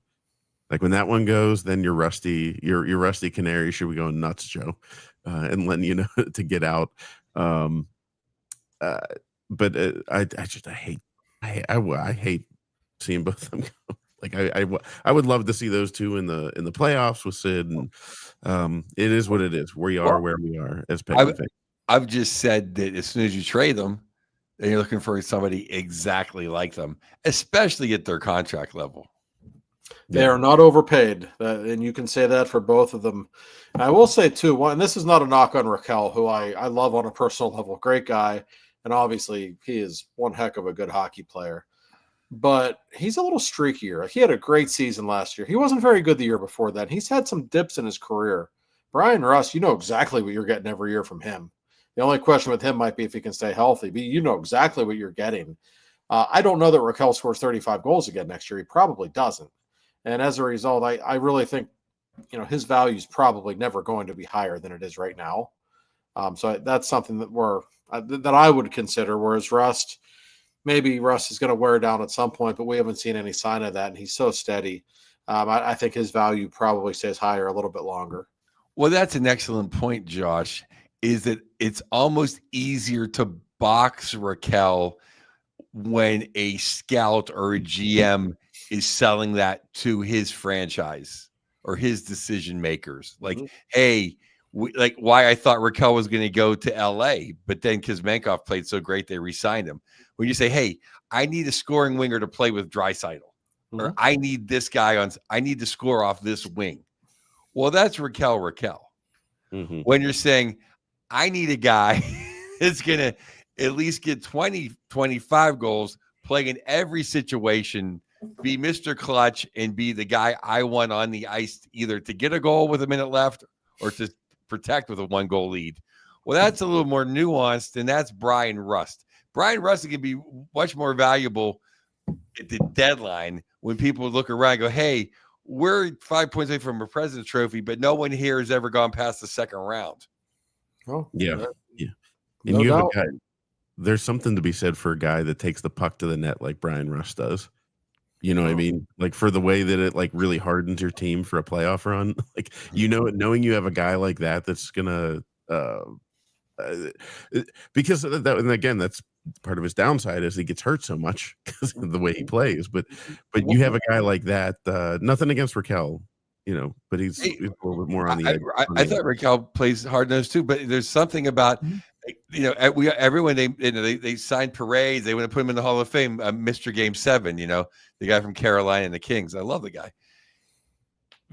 Like when that one goes, then your rusty canary should be going nuts, Joe, and letting you know to get out. But I hate seeing both of them go. Like I would love to see those two in the playoffs with Sid, and it is what it is. We are where we are as Penguin fans. I've just said that as soon as you trade them, then you're looking for somebody exactly like them, especially at their contract level. They are not overpaid, and you can say that for both of them. And I will say, too, and this is not a knock on Rakell, who I love on a personal level. Great guy, and obviously he is one heck of a good hockey player. But he's a little streakier. He had a great season last year. He wasn't very good the year before that. He's had some dips in his career. Brian Rust, you know exactly what you're getting every year from him. The only question with him might be if he can stay healthy, but you know exactly what you're getting. I don't know that Rakell scores 35 goals again next year. He probably doesn't. And as a result, I really think, his value is probably never going to be higher than it is right now. So that's something that I would consider, whereas Rust, maybe Rust is going to wear down at some point, but we haven't seen any sign of that, and he's so steady. I think his value probably stays higher a little bit longer. Well, that's an excellent point, Josh, is that it's almost easier to box Rakell when a scout or a GM is selling that to his franchise or his decision makers. Like, hey, why I thought Rakell was going to go to LA, but then Kuzmenkov played so great, they re-signed him. When you say, hey, I need a scoring winger to play with Draisaitl, or I need this guy I need to score off this wing. Well, that's Rakell. Mm-hmm. When you're saying, I need a guy that's going to at least get 20, 25 goals, play in every situation, be Mr. Clutch, and be the guy I want on the ice either to get a goal with a minute left or to protect with a 1-goal lead. Well, that's a little more nuanced, and that's Brian Rust. Brian Rust can be much more valuable at the deadline when people look around and go, hey, we're 5 points away from a President's Trophy, but no one here has ever gone past the second round. Oh, yeah. And you have a guy. There's something to be said for a guy that takes the puck to the net like Brian Rust does. You know what I mean? Like for the way that it like really hardens your team for a playoff run. Like, knowing you have a guy like that's gonna because that, and again, that's part of his downside is he gets hurt so much because of the way he plays. But you have a guy like that. Nothing against Rakell, but he's a little bit more on the edge. I thought Rakell plays hard nosed too, but there's something about everyone they signed parades. They want to put him in the Hall of Fame. Mr. Game 7, the guy from Carolina and the Kings. I love the guy.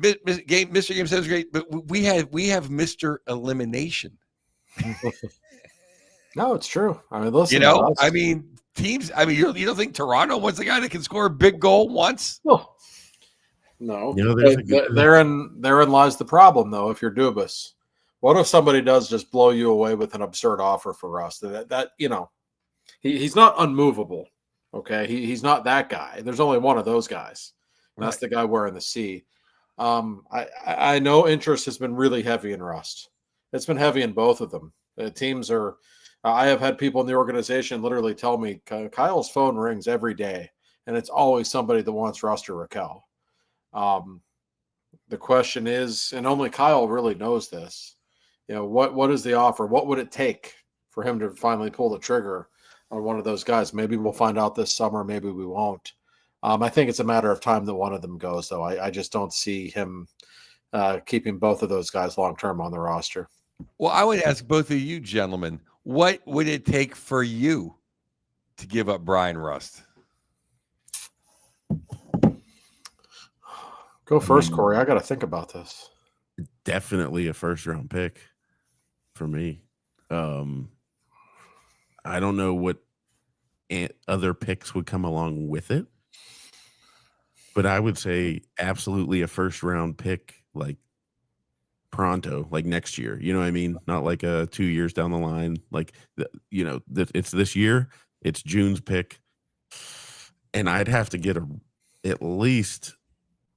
Mr. Game 7 is great, but we have Mr. Elimination. No, it's true. I mean, listen, teams. You don't think Toronto wants a guy that can score a big goal once? No. Therein lies the problem, though. If you're Dubas, what if somebody does just blow you away with an absurd offer for Rust? He's not unmovable. Okay, he's not that guy. There's only one of those guys. And that's the guy wearing the C. I know interest has been really heavy in Rust. It's been heavy in both of them. Teams are. I have had people in the organization literally tell me Kyle's phone rings every day, and it's always somebody that wants Rust or Rakell. The question is, and only Kyle really knows this, what is the offer? What would it take for him to finally pull the trigger on one of those guys? Maybe we'll find out this summer. Maybe we won't. I think it's a matter of time that one of them goes, though. I just don't see him keeping both of those guys long-term on the roster. Well, I would ask both of you gentlemen, what would it take for you to give up Brian Rust? Go first, Corey. I got to think about this. Definitely a first-round pick for me. I don't know what other picks would come along with it, but I would say absolutely a first-round pick, like pronto, like next year. You know what I mean? Not like 2 years down the line. Like, it's this year. It's June's pick, and I'd have to get at least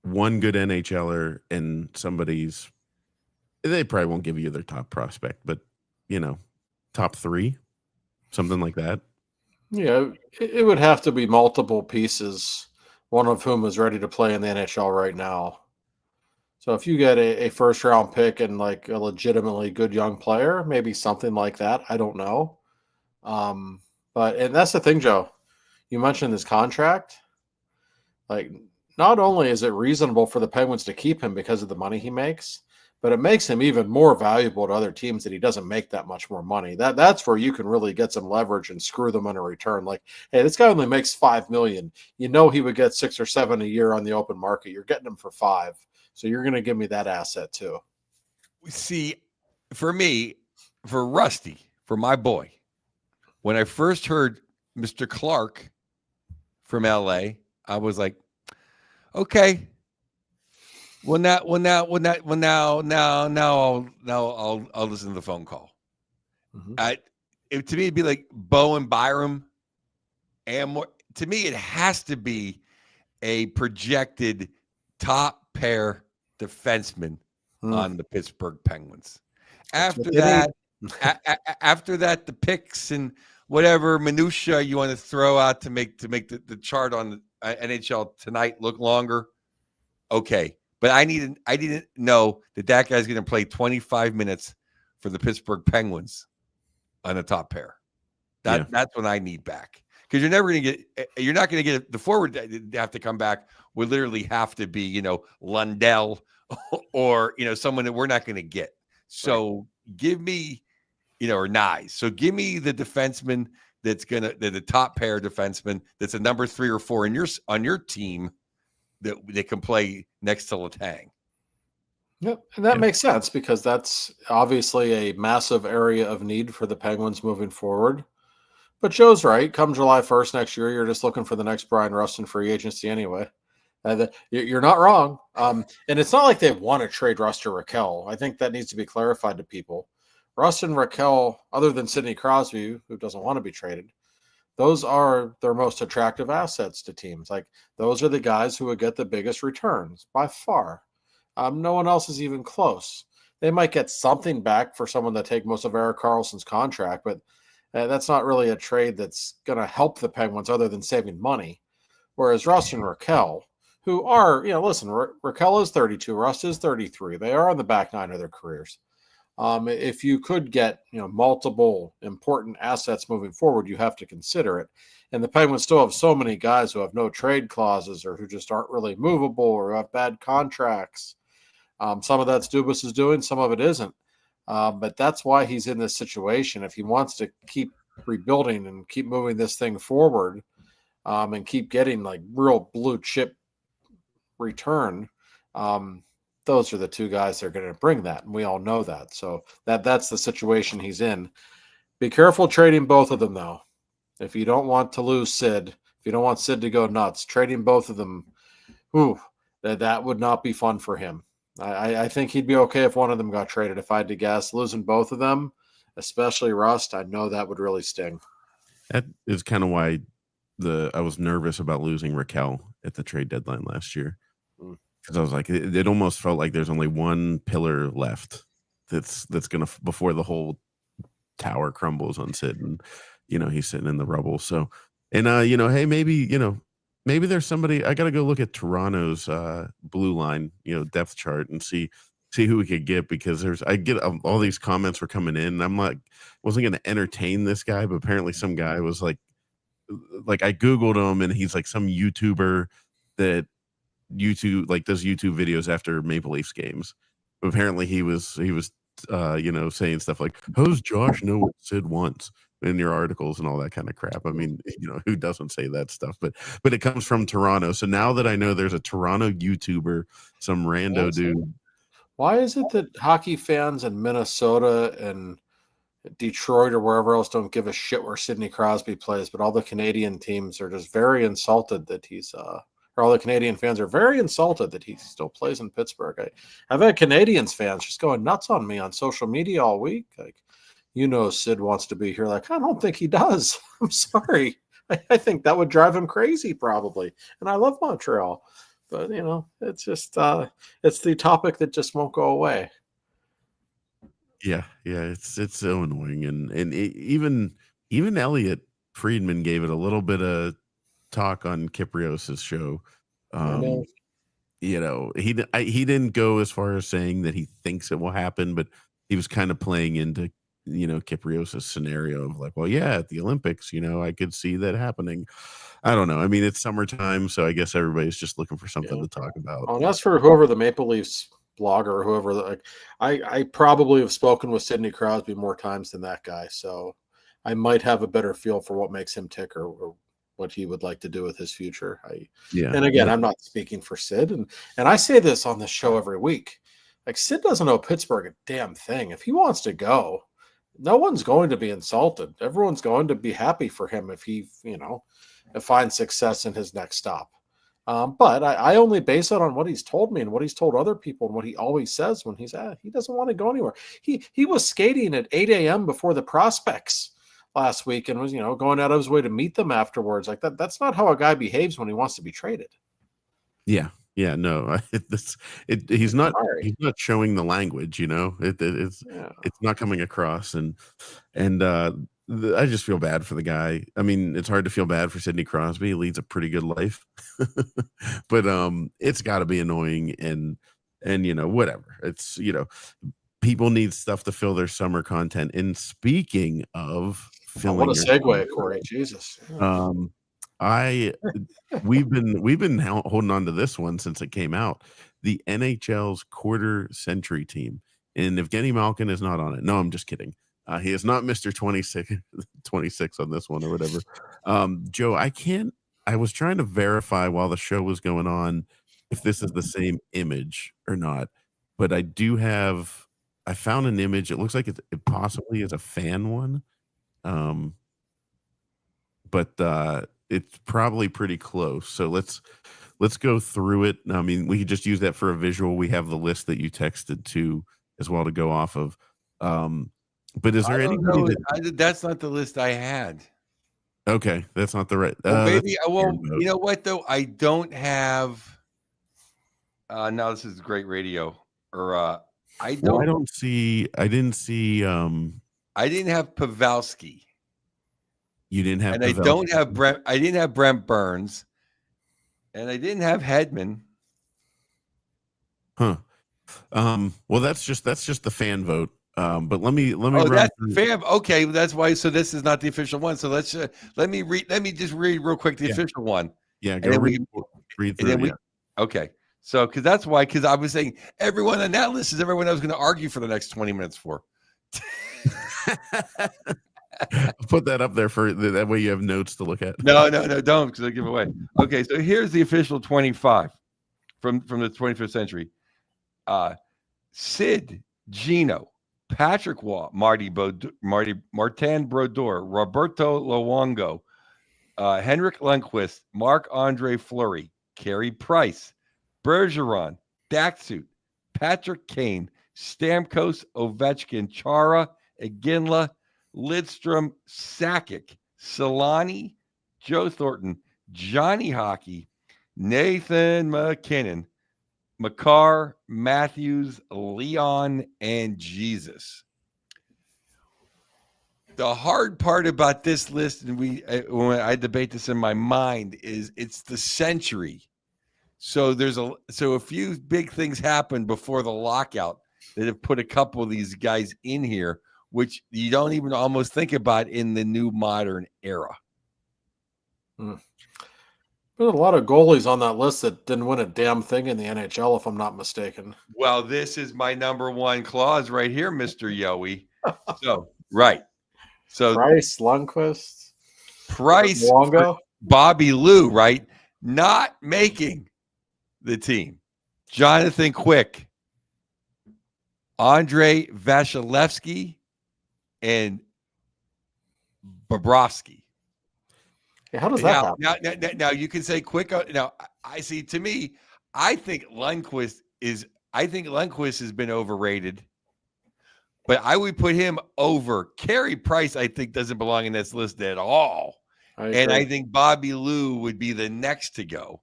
one good NHLer and somebody's. They probably won't give you their top prospect, but top 3, something like that. Yeah, it would have to be multiple pieces, one of whom is ready to play in the NHL right now. So if you get a first-round pick and like a legitimately good young player, maybe something like that. I don't know. And that's the thing, Joe. You mentioned this contract. Like, not only is it reasonable for the Penguins to keep him because of the money he makes, but it makes him even more valuable to other teams that he doesn't make that much more money. That's where you can really get some leverage and screw them in a return. Like, hey, this guy only makes $5 million. He would get 6 or 7 a year on the open market. You're getting him for 5. So you're going to give me that asset too. See, for me, for Rusty, for my boy, when I first heard Mr. Clark from LA, I was like, okay. Well, now I'll listen to the phone call. Mm-hmm. To me, it'd be like Bo and Byram, and more. To me, it has to be a projected top pair defenseman on the Pittsburgh Penguins. After that, the picks and whatever minutia you want to throw out to make the chart on the NHL Tonight look longer. Okay. But I didn't know that guy's going to play 25 minutes for the Pittsburgh Penguins on the top pair. That's what I need back, because you're not going to get the forward that have to come back would literally have to be, Lundell or, someone that we're not going to get. So give me, or Nyes. So give me the defenseman that's the top pair defenseman that's a number 3 or 4 on your team that they can play next to Letang. Yep, and that makes sense, because that's obviously a massive area of need for the Penguins moving forward. But Joe's right. Come July 1st next year, you're just looking for the next Brian Rust in free agency anyway. You're not wrong. And it's not like they want to trade Rust or Rakell. I think that needs to be clarified to people. Rust and Rakell, other than Sidney Crosby, who doesn't want to be traded, those are their most attractive assets to teams. Like, those are the guys who would get the biggest returns by far. No one else is even close. They might get something back for someone that take most of Erik Karlsson's contract, but that's not really a trade that's going to help the Penguins other than saving money. Whereas Rust and Rakell, who are, listen, Rakell is 32, Rust is 33. They are on the back 9 of their careers. If you could get, multiple important assets moving forward, you have to consider it. And the Penguins still have so many guys who have no trade clauses or who just aren't really movable or have bad contracts. Some of that's Dubas is doing, some of it isn't. But that's why he's in this situation. If he wants to keep rebuilding and keep moving this thing forward, and keep getting like real blue chip return, those are the two guys that are going to bring that, and we all know that. So that's the situation he's in. Be careful trading both of them, though. If you don't want to lose Sid, if you don't want Sid to go nuts, trading both of them, that would not be fun for him. I think he'd be okay if one of them got traded. If I had to guess, losing both of them, especially Rust, I know that would really sting. That is kind of why I was nervous about losing Rakell at the trade deadline last year, because I was like, it almost felt like there's only one pillar left that's gonna, before the whole tower crumbles on Sid, and he's sitting in the rubble. So, and hey, maybe there's somebody. I got to go look at Toronto's blue line, depth chart, and see who we could get, because I get all these comments were coming in, and I'm like, wasn't going to entertain this guy, but apparently some guy was like I Googled him, and he's like some YouTuber that does YouTube videos after Maple Leafs games. But apparently he was saying stuff like, "How's Josh know what Sid wants?" in your articles and all that kind of crap. I mean, who doesn't say that stuff? But it comes from Toronto. So now that I know there's a Toronto YouTuber, some rando dude. Why is it that hockey fans in Minnesota and Detroit or wherever else don't give a shit where Sidney Crosby plays, but all the Canadian teams are just very insulted that he's or all the Canadian fans are very insulted that he still plays in Pittsburgh. I've had Canadians fans just going nuts on me on social media all week. Like, Sid wants to be here. Like, I don't think he does. I'm sorry. I think that would drive him crazy probably. And I love Montreal, but it's just it's the topic that just won't go away. Yeah, it's so annoying, and even Elliot Friedman gave it a little bit of talk on Kyprios's show. He didn't go as far as saying that he thinks it will happen, but he was kind of playing into Kyprios's scenario of like, well, yeah, at the Olympics, I could see that happening. I don't know. I mean, it's summertime, so I guess everybody's just looking for something to talk about. Oh, that's for whoever the Maple Leafs blogger or whoever. Like, I probably have spoken with Sidney Crosby more times than that guy, so I might have a better feel for what makes him tick or what he would like to do with his future. And again, I'm not speaking for Sid, and I say this on the show every week. Like, Sid doesn't owe Pittsburgh a damn thing. If he wants to go, no one's going to be insulted. Everyone's going to be happy for him if he, finds success in his next stop. But I only base it on what he's told me and what he's told other people and what he always says when he doesn't want to go anywhere. He was skating at 8 a.m. before the prospects last week and was, going out of his way to meet them afterwards. Like that's not how a guy behaves when he wants to be traded. Yeah. Yeah, no, he's not showing the language, it's not coming across, and I just feel bad for the guy. I mean, it's hard to feel bad for Sidney Crosby. He leads a pretty good life, but it's got to be annoying, and whatever. It's people need stuff to fill their summer content. And speaking of filling, what a segue, Corey! Jesus. We've been holding on to this one since it came out. The NHL's quarter century team, and Evgeny Malkin is not on it. No, I'm just kidding. He is not Mr. 26 on this one or whatever. Joe, I was trying to verify while the show was going on if this is the same image or not, but I found an image. It looks like it possibly is a fan one. But it's probably pretty close. So let's go through it. I mean, we could just use that for a visual. We have the list that you texted to as well to go off of. But is there anybody that's not the list I had? Okay, that's not the right. Maybe. Well, you know what though? I don't have. Now this is great radio. Or I didn't see. I didn't have Pavelski. You didn't have, and Pavelski. I don't have Brent. I didn't have Brent Burns, and I didn't have Hedman. Huh. Well, that's just the fan vote. But let me. Oh, that's the fan. Okay, that's why. So this is not the official one. So let me just read real quick the official one. Yeah, go read through. Okay. So because I was saying everyone on that list is everyone I was going to argue for the next 20 minutes for. I'll put that up there for that way you have notes to look at. No, don't, because I give away. Okay, so here's the official 25 from the 25th century. Sid, Gino, Patrick Waugh, Martin Brodeur, Roberto Luongo, Henrik Lundqvist, Marc-Andre Fleury, Carey Price, Bergeron, Datsut, Patrick Kane, Stamkos, Ovechkin, Chara, Iginla, Lidstrom, Sakic, Solani, Joe Thornton, Johnny Hockey, Nathan McKinnon, Makar, Matthews, Leon, and Jesus. The hard part about this list, and when I debate this in my mind, is it's the century. So there's a few big things happened before the lockout that have put a couple of these guys in here, which you don't even almost think about in the new modern era. There's a lot of goalies on that list that didn't win a damn thing in the NHL, if I'm not mistaken. Well, this is my number one clause right here, Mr. Yowie. So, right. So Price, Lundqvist, Price, Luongo, Bobby Lou, right? Not making the team. Jonathan Quick, Andrei Vasilevsky, and Bobrovsky. Hey, how does that happen? Now you can say Quick. Now I see. To me, I think Lundqvist has been overrated. But I would put him over Carey Price. I think doesn't belong in this list at all. I think Bobby Lou would be the next to go.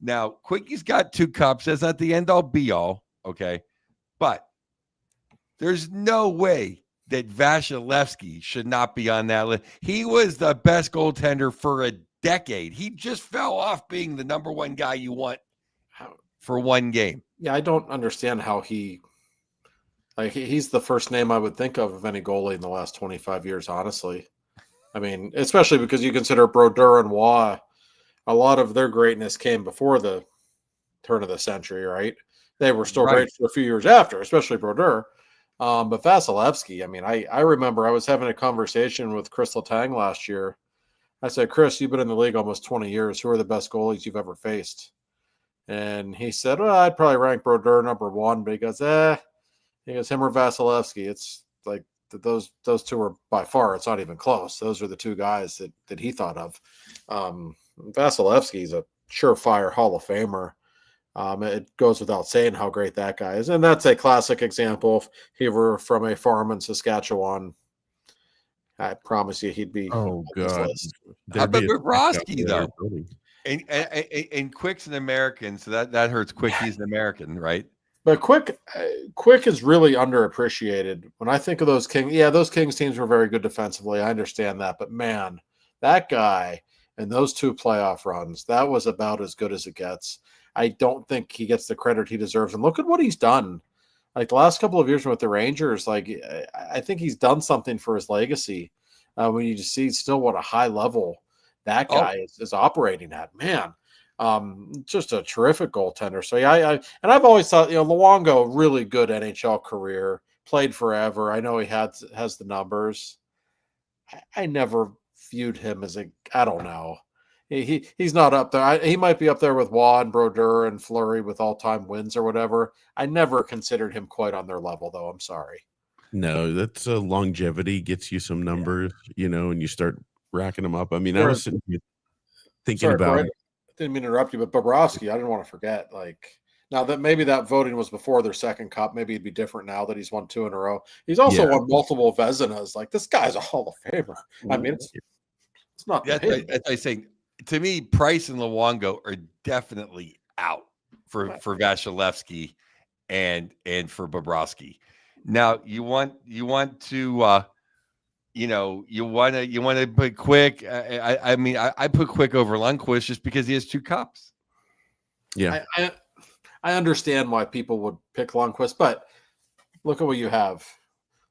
Now, Quickie's got 2 cups. That's not the end all be all. Okay. But there's no way that Vasilevsky should not be on that list. He was the best goaltender for a decade. He just fell off being the number one guy you want for one game. Yeah, I don't understand how he's the first name I would think of any goalie in the last 25 years, honestly. I mean, especially because you consider Brodeur and Waugh, a lot of their greatness came before the turn of the century, right? They were still great for a few years after, especially Brodeur. But Vasilevsky, I mean, I remember I was having a conversation with Chris Letang last year. I said, Chris, you've been in the league almost 20 years. Who are the best goalies you've ever faced? And he said, well, I'd probably rank Brodeur number 1, but he goes, him or Vasilevsky. It's like those 2 are by far, it's not even close. Those are the 2 guys that he thought of. Vasilevsky is a surefire Hall of Famer. It goes without saying how great that guy is. And that's a classic example. If he were from a farm in Saskatchewan, I promise you he'd be. Oh, God. How about Bobrovsky, though? And Quick's an American, so that hurts. Quick, he's an American, right? But Quick is really underappreciated. When I think of those Kings, those Kings teams were very good defensively. I understand that. But, man, that guy and those 2 playoff runs, that was about as good as it gets. I don't think he gets the credit he deserves. And look at what he's done. Like the last couple of years with the Rangers, like I think he's done something for his legacy. When you just see still what a high level that guy is operating at, man. Just a terrific goaltender. So I've always thought, Luongo, really good NHL career, played forever. I know he has the numbers. I never viewed him as I don't know. He's not up there. He might be up there with Waugh and Brodeur and Fleury with all-time wins or whatever. I never considered him quite on their level, though. I'm sorry. No, that's longevity gets you some numbers, and you start racking them up. I mean, I was sitting here thinking about. I didn't mean to interrupt you, but Bobrovsky, I didn't want to forget. Like now that maybe that voting was before their second cup, maybe it'd be different now that he's won 2 in a row. He's also won multiple Vezinas. Like this guy's a Hall of Famer. I mean, it's not. As I say, to me, Price and Luongo are definitely out for Vasilevsky and for Bobrovsky. Now you want to put Quick. I mean, I put Quick over Lundqvist just because he has 2 cups. Yeah, I understand why people would pick Lundqvist, but look at what you have: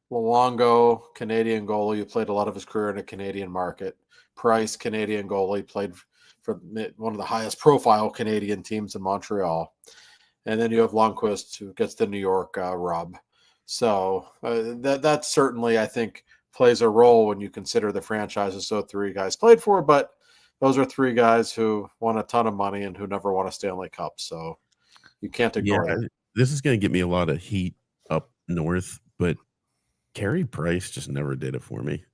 Luongo, Canadian goalie, who played a lot of his career in a Canadian market. Price, Canadian goalie, played for one of the highest profile Canadian teams in Montreal. And then you have Lundqvist, who gets the New York rub. So that certainly, I think, plays a role when you consider the franchises those three guys played for. But those are three guys who won a ton of money and who never won a Stanley Cup. So you can't ignore that. This is going to get me a lot of heat up north, but Carey Price just never did it for me.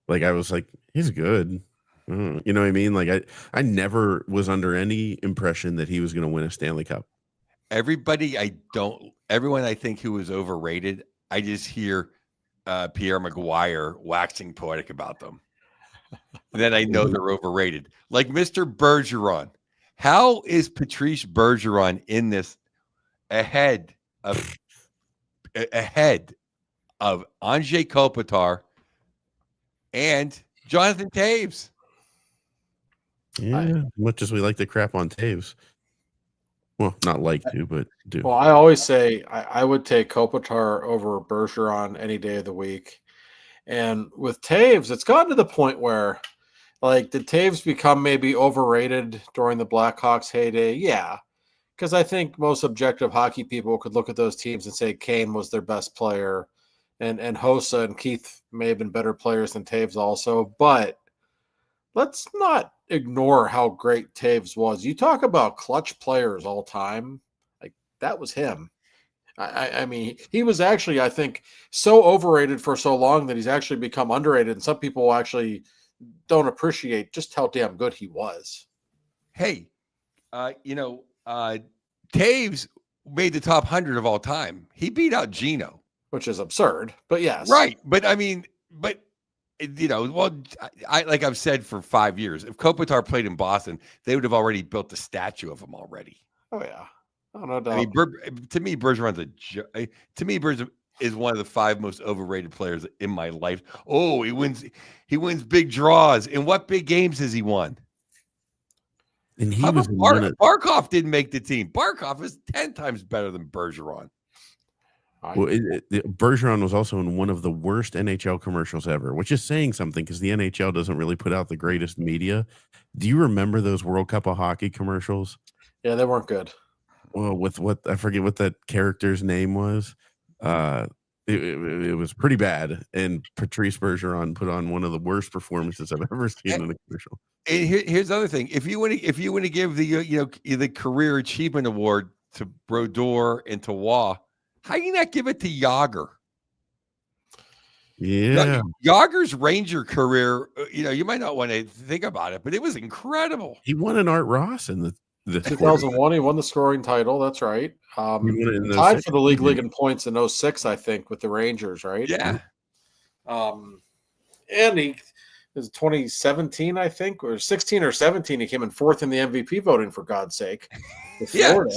Like, I was like, he's good. You know what I mean? Like, I never was under any impression that he was going to win a Stanley Cup. Everyone I think who was overrated, I just hear Pierre Maguire waxing poetic about them. Then I know they're overrated. Like Mr. Bergeron. How is Patrice Bergeron in this ahead of Andrei Kopitar and Jonathan Taves? Yeah, much as we like to crap on Taves. Well, not like to, but do. Well, I always say I would take Kopitar over Bergeron any day of the week. And with Taves, it's gotten to the point where, like, did Taves become maybe overrated during the Blackhawks heyday? Yeah, because I think most objective hockey people could look at those teams and say Kane was their best player, and Hossa and Keith may have been better players than Taves also. But let's not ignore how great Taves was. You talk about clutch players all time, like that was him. I mean, he was actually, I think, so overrated for so long that he's actually become underrated, and some people actually don't appreciate just how damn good he was. Hey, Taves made the top 100 of all time. He beat out Gino, which is absurd, but yes, right. But I mean, I like I've said for 5 years, if Kopitar played in Boston, they would have already built a statue of him already. Oh yeah. Oh, no doubt. I mean, to me, Bergeron's Bergeron is one of the 5 most overrated players in my life. Oh, he wins big draws. And what big games has he won? And he was Barkov didn't make the team. Barkov is 10 times better than Bergeron. Well, Bergeron was also in one of the worst NHL commercials ever, which is saying something because the NHL doesn't really put out the greatest media. Do you remember those World Cup of Hockey commercials? Yeah, they weren't good. Well, with what I forget what that character's name was. It was pretty bad, and Patrice Bergeron put on one of the worst performances I've ever seen in a commercial. And here's the other thing: if you want to give the career achievement award to Brodeur and to Waugh, how do you not give it to Yager? Yeah, Yager's Ranger career, you might not want to think about it, but it was incredible. He won an Art Ross in the 2001. He won the scoring title. That's right. Tied for the league in points in 06, I think, with the Rangers, right? Yeah. And he was 2017, I think, or 16 or 17. He came in 4th in the MVP voting, for God's sake, with Florida.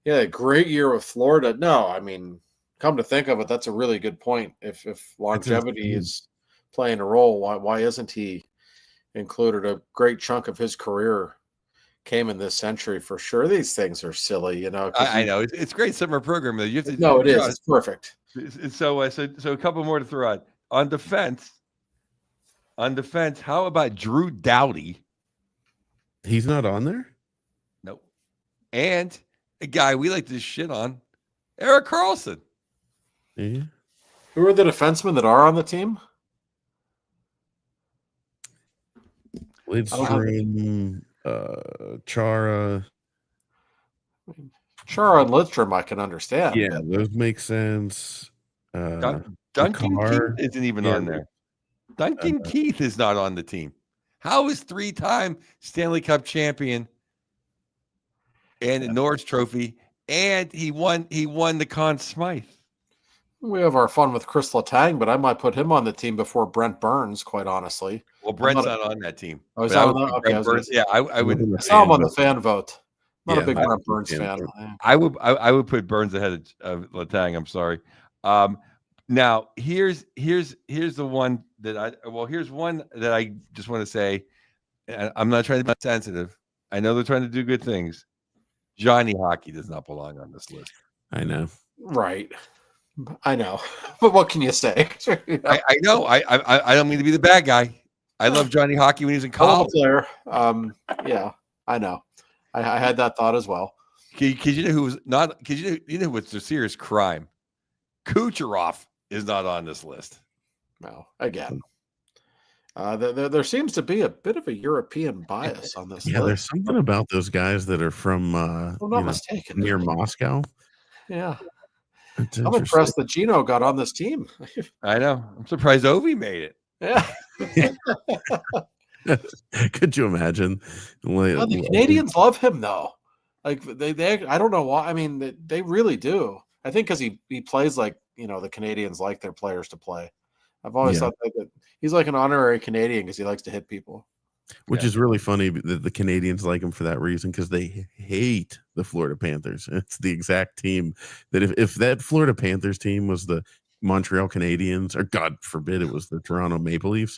Yeah, a great year with Florida. No, I mean, come to think of it, that's a really good point. If longevity is playing a role, why isn't he included? A great chunk of his career came in this century for sure. These things are silly, I know it's great summer program. You have to, no, it is. It's perfect. So a couple more to throw out on defense. How about Drew Doughty? He's not on there. Nope. And a guy we like to shit on, Erik Karlsson. Yeah. Who are the defensemen that are on the team? Lidstrom, Chara and Lidstrom, I can understand. Yeah, those make sense. Duncan Keith isn't even on there. Duncan Keith is not on the team. How is 3-time Stanley Cup champion and a Norris Trophy, and he won the Conn Smythe? We have our fun with Chris Letang, but I might put him on the team before Brent Burns, quite honestly. Well, Brent's not on that team. Oh, he's on that? Okay, I would. I saw him on the fan vote. Not a big Brent Burns fan. I would put Burns ahead of Letang. I'm sorry. Now here's the one that here's one that I just want to say. I'm not trying to be sensitive. I know they're trying to do good things. Johnny Hockey does not belong on this list. I know. Right. I know. But what can you say? I know. I don't mean to be the bad guy. I love Johnny Hockey when he was in college. Player. Yeah, I know. I had that thought as well. Because you know who was not? Because you know what's a serious crime Kucherov is not on this list. No, again. There seems to be a bit of a European bias on this Yeah, list. there's something about those guys that are from I'm not mistaken. near Moscow. Yeah. It's I'm interesting. impressed that Gino got on this team. I know. I'm surprised Ovi made it. Yeah. Could you imagine? The Canadians love him though. Like they I don't know why. I mean, they really do. I think because he plays like the Canadians like their players to play. I've always thought that he's like an honorary Canadian because he likes to hit people. Which is really funny that the Canadians like him for that reason, because they hate the Florida Panthers. It's the exact team that if that Florida Panthers team was the Montreal Canadiens, or God forbid it was the Toronto Maple Leafs,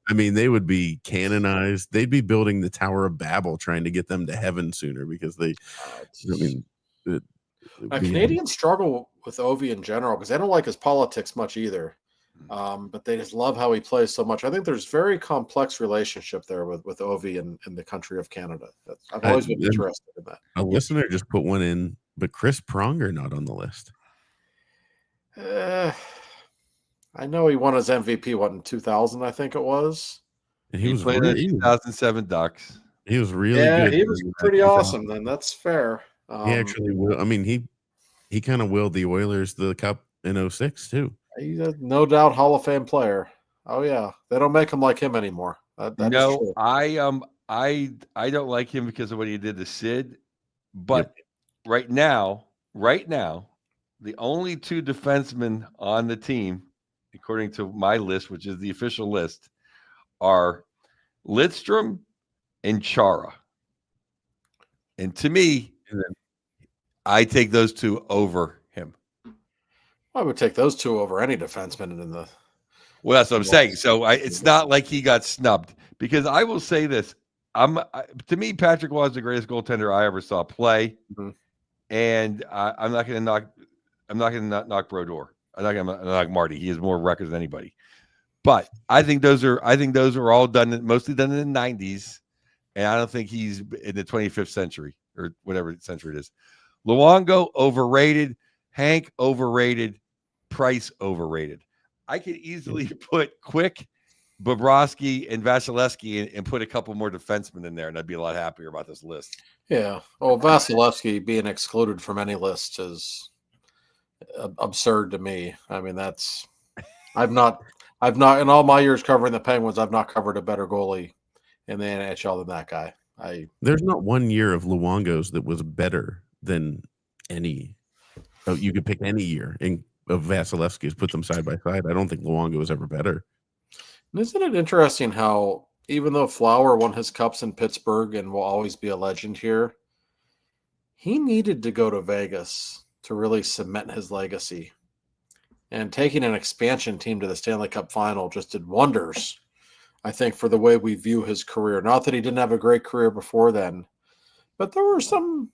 I mean, they would be canonized. They'd be building the Tower of Babel trying to get them to heaven sooner because Canadians struggle with Ovi in general because they don't like his politics much either. But they just love how he plays so much. I think there's very complex relationship there with Ovi and the country of Canada. I've always been interested in that. A listener just put one in, but Chris Pronger not on the list. I know he won his MVP in 2000, I think it was. And he was playing in the 2007 Ducks. He was really good. He was pretty awesome. Then that's fair. He actually will. I mean, he kind of willed the Oilers the cup in 2006 too. He's a no doubt Hall of Fame player. Oh yeah, they don't make him like him anymore. No, I don't like him because of what he did to Sid. But right now, the only two defensemen on the team, according to my list, which is the official list, are Lidstrom and Chara. And to me, I take those two over him. I would take those two over any defenseman in the. Well, that's what I'm saying. So it's not like he got snubbed, because I will say this: to me, Patrick was the greatest goaltender I ever saw play, and I'm not going to knock Brodeur. I'm not going to knock Marty. He has more records than anybody. But I think those are all mostly done in the 90s, and I don't think he's in the 25th century or whatever century it is. Luongo overrated, Hank overrated, Price overrated. I could easily put Quick, Bobrovsky, and Vasilevsky and put a couple more defensemen in there, and I'd be a lot happier about this list. Yeah. Well, Vasilevsky being excluded from any list is absurd to me. I mean, I've not in all my years covering the Penguins, I've not covered a better goalie in the NHL than that guy. There's not one year of Luongo's that was better than any. Oh, you could pick any year of Vasilevsky's, put them side by side. I don't think Luongo was ever better. Isn't it interesting how even though Flower won his cups in Pittsburgh and will always be a legend here, he needed to go to Vegas to really cement his legacy. And taking an expansion team to the Stanley Cup final just did wonders, I think, for the way we view his career. Not that he didn't have a great career before then, but there were some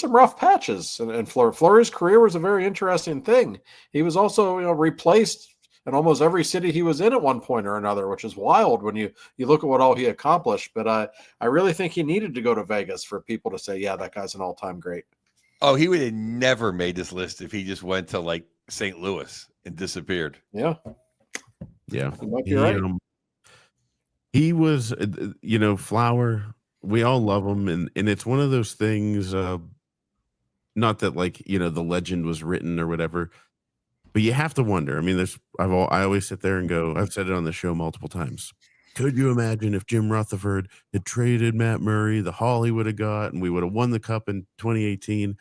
rough patches in Fleury. Fleury's career was a very interesting thing. He was also, replaced in almost every city he was in at one point or another, which is wild when you look at what all he accomplished. But I really think he needed to go to Vegas for people to say, yeah, that guy's an all-time great. Oh, he would have never made this list if he just went to like St. Louis and disappeared. Yeah. Yeah. You might be right. He was, Flower. We all love him, and it's one of those things. Not that the legend was written or whatever, but you have to wonder. I mean, I always sit there and go. I've said it on the show multiple times. Could you imagine if Jim Rutherford had traded Matt Murray, the haul he would have got, and we would have won the cup in 2018?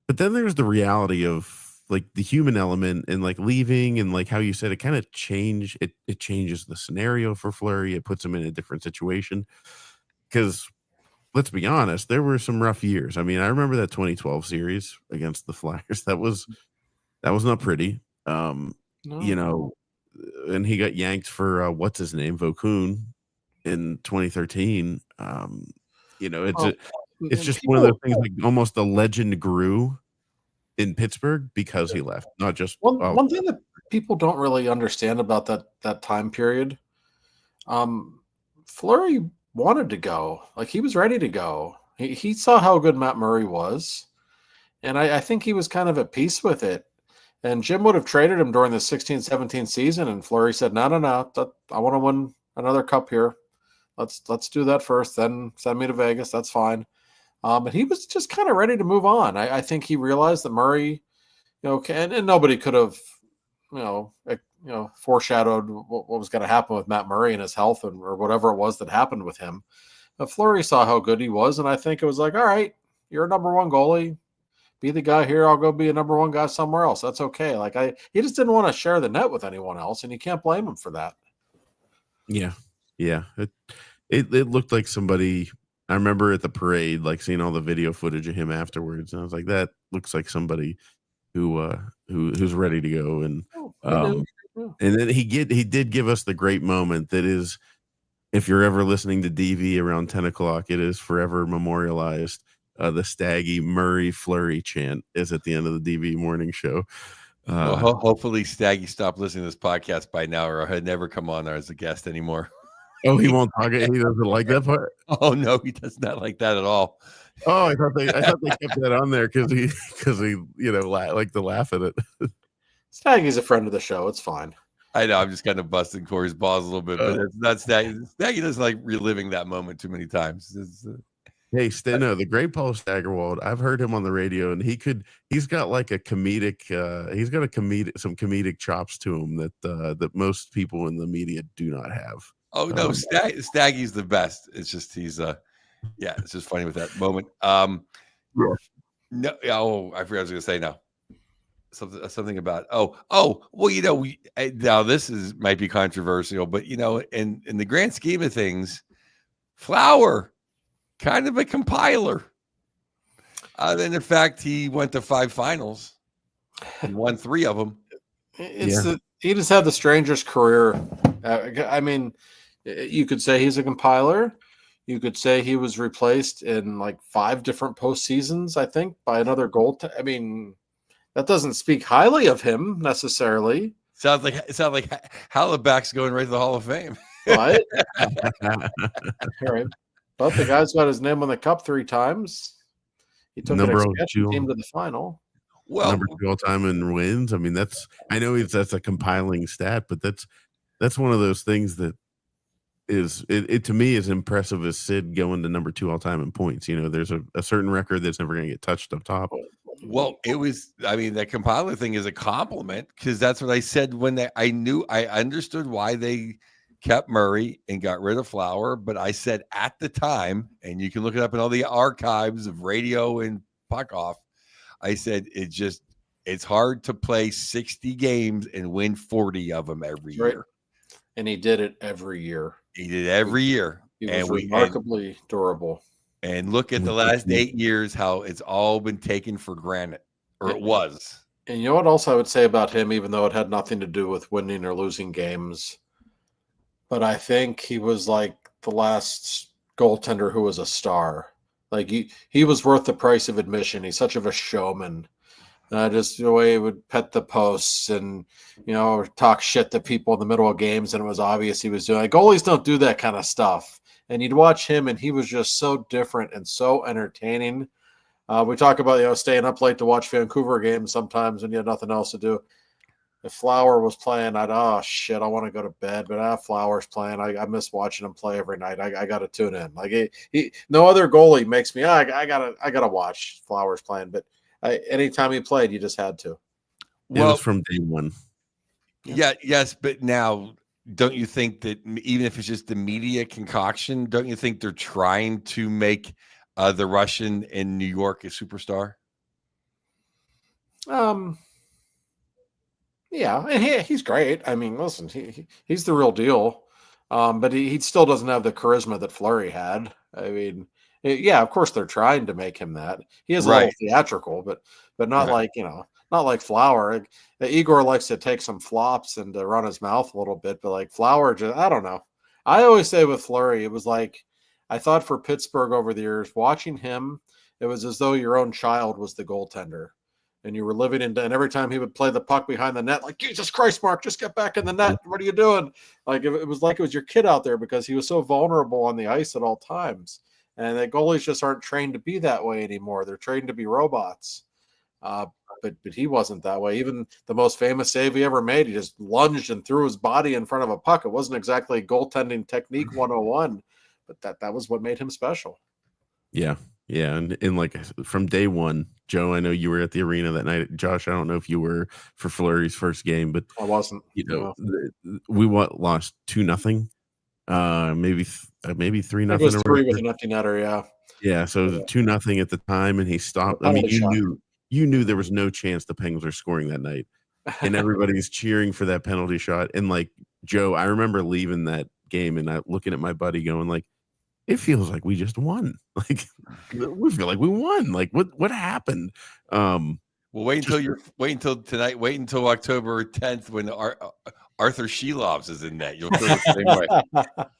But then there's the reality of the human element and leaving, and how you said, it kind of changed. It changes the scenario for Fleury. It puts him in a different situation. Because let's be honest, there were some rough years. I mean, I remember that 2012 series against the Flyers. That was not pretty. No. And he got yanked for what's his name, Vokun, in 2013. It's just one of those things. Almost the legend grew in Pittsburgh because he left. Not just one thing that people don't really understand about that time period. Fleury wanted to go. He was ready to go. He saw how good Matt Murray was, and I think he was kind of at peace with it. And Jim would have traded him during the 16-17 season, and Fleury said, no, I want to win another cup here. Let's do that first, then send me to Vegas. That's fine. But he was just kind of ready to move on. I think he realized that Murray, and nobody could have, foreshadowed what was going to happen with Matt Murray and his health or whatever it was that happened with him. But Fleury saw how good he was, and I think it was like, all right, you're a number one goalie. Be the guy here. I'll go be a number one guy somewhere else. That's okay. He just didn't want to share the net with anyone else, and you can't blame him for that. Yeah. It looked like somebody. I remember at the parade, like seeing all the video footage of him afterwards, and I was like, that looks like somebody who's ready to go. And and then he did give us the great moment that is, if you're ever listening to DV around 10 o'clock, it is forever memorialized. The Staggy Murray Fleury chant is at the end of the DV morning show. Hopefully Staggy stopped listening to this podcast by now, or he'd never come on there as a guest anymore. Oh, he won't talk it. He doesn't like that part. Oh no, he does not like that at all. Oh, I thought they kept that on there because he like to laugh at it. Staggy's a friend of the show. It's fine. I know. I'm just kind of busting Corey's balls a little bit, but it's not Staggy. Staggy doesn't like reliving that moment too many times. Hey, Steno, the great Paul Staggerwald. I've heard him on the radio, and he's got like some comedic chops to him that most people in the media do not have. Oh no, Staggy's the best. It's just he's it's just funny with that moment. No, I forgot what I was gonna say now. Something about now this might be controversial, but in the grand scheme of things, Flower kind of a compiler. Other than the fact he went to 5 finals and won 3 of them. He just had the strangest career. I mean, you could say he's a compiler. You could say he was replaced in like 5 different postseasons, I think, by another goal. I mean, that doesn't speak highly of him necessarily. Sounds like Halleback's going right to the Hall of Fame. What? All right. But the guy's got his name on the cup 3 times. He took an expansion team to the final. Well, number 2 all time in wins. I mean, that's a compiling stat, but that's one of those things that is it to me as impressive as Sid going to number 2 all time in points. There's a certain record that's never going to get touched up top. Well, the compiler thing is a compliment because that's what I said when I understood why they kept Murray and got rid of Flower, but I said at the time, and you can look it up in all the archives of radio and puck off, I said it's hard to play 60 games and win 40 of them every year. And he did it every year. He did every year. He was remarkably durable. And look at the last 8 years, how it's all been taken for granted, or it was. And you know what else I would say about him, even though it had nothing to do with winning or losing games, but I think he was like the last goaltender who was a star. Like he was worth the price of admission. He's such of a showman. Just the way he would pet the posts and, talk shit to people in the middle of games. And it was obvious he was doing goalies don't do that kind of stuff. And you'd watch him and he was just so different and so entertaining. We talk about, staying up late to watch Vancouver games sometimes when you had nothing else to do. If Flower was playing, I want to go to bed. But Flower's playing. I miss watching him play every night. I got to tune in. Like no other goalie makes me. I gotta watch Flowers playing. But anytime he played, you just had to. Well, it was from day one. Yeah. Yes, but now, don't you think that even if it's just the media concoction, don't you think they're trying to make the Russian in New York a superstar? Yeah, and he's great. I mean, listen, he's the real deal. But he still doesn't have the charisma that Fleury had. I mean, of course they're trying to make him that. He is a little theatrical, but not not like Flower. Igor likes to take some flops and to run his mouth a little bit, but like Flower, I don't know. I always say with Fleury, it was like I thought for Pittsburgh over the years, watching him, it was as though your own child was the goaltender. And you were living in, and every time he would play the puck behind the net, like, Jesus Christ, Mark, just get back in the net. What are you doing? Like, it was like it was your kid out there because he was so vulnerable on the ice at all times. And the goalies just aren't trained to be that way anymore. They're trained to be robots. But he wasn't that way. Even the most famous save he ever made, he just lunged and threw his body in front of a puck. It wasn't exactly goaltending technique 101, but that was what made him special. Yeah. Yeah. And like from day one, Joe, I know you were at the arena that night. Josh, I don't know if you were for Fleury's first game, but I wasn't. We lost 2-0. Maybe 3-0. It was 3 with an empty netter. Yeah. Yeah. So it was 2-0 at the time, and he stopped. I mean, you knew there was no chance the Penguins were scoring that night, and everybody's cheering for that penalty shot. And like Joe, I remember leaving that game and looking at my buddy going like, it feels like we just won. Like we feel like we won. Like what happened? Well, wait until tonight. Wait until October 10th when Arturs Silovs is in net. You'll feel the same way.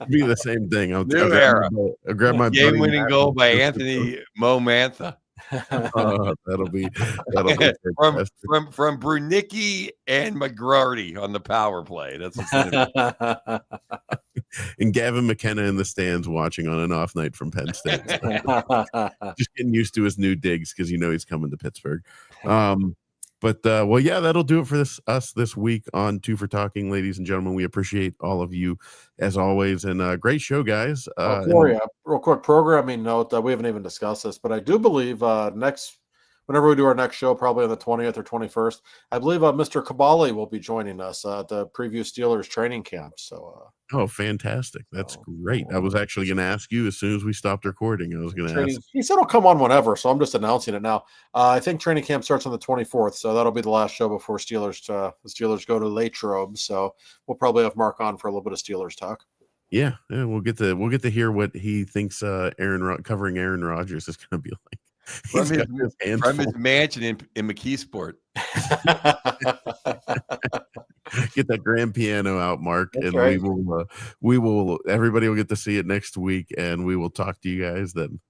Be the same thing. I'll grab my game-winning goal by Anthony Momantha. That'll be from Brunicki and McGrarty on the power play. That's what's gonna be. And Gavin McKenna in the stands watching on an off night from Penn State. Just getting used to his new digs because he's coming to Pittsburgh. Well, yeah, that'll do it for us this week on Two for Talking, ladies and gentlemen. We appreciate all of you as always, and great show, guys. Real quick programming note. We haven't even discussed this, but I do believe whenever we do our next show, probably on the 20th or 21st, I believe Mr. Kabali will be joining us to preview Steelers training camp. So, oh, fantastic! That's great. I was actually going to ask you as soon as we stopped recording. I was going to ask. He said he'll come on whenever, so I'm just announcing it now. I think training camp starts on the 24th, so that'll be the last show before the Steelers go to Latrobe. So we'll probably have Mark on for a little bit of Steelers talk. Yeah, we'll get to hear what he thinks covering Aaron Rodgers is going to be like. From his mansion in McKeesport. Get that grand piano out, Mark. That's and right. we will everybody will get to see it next week, and we will talk to you guys then.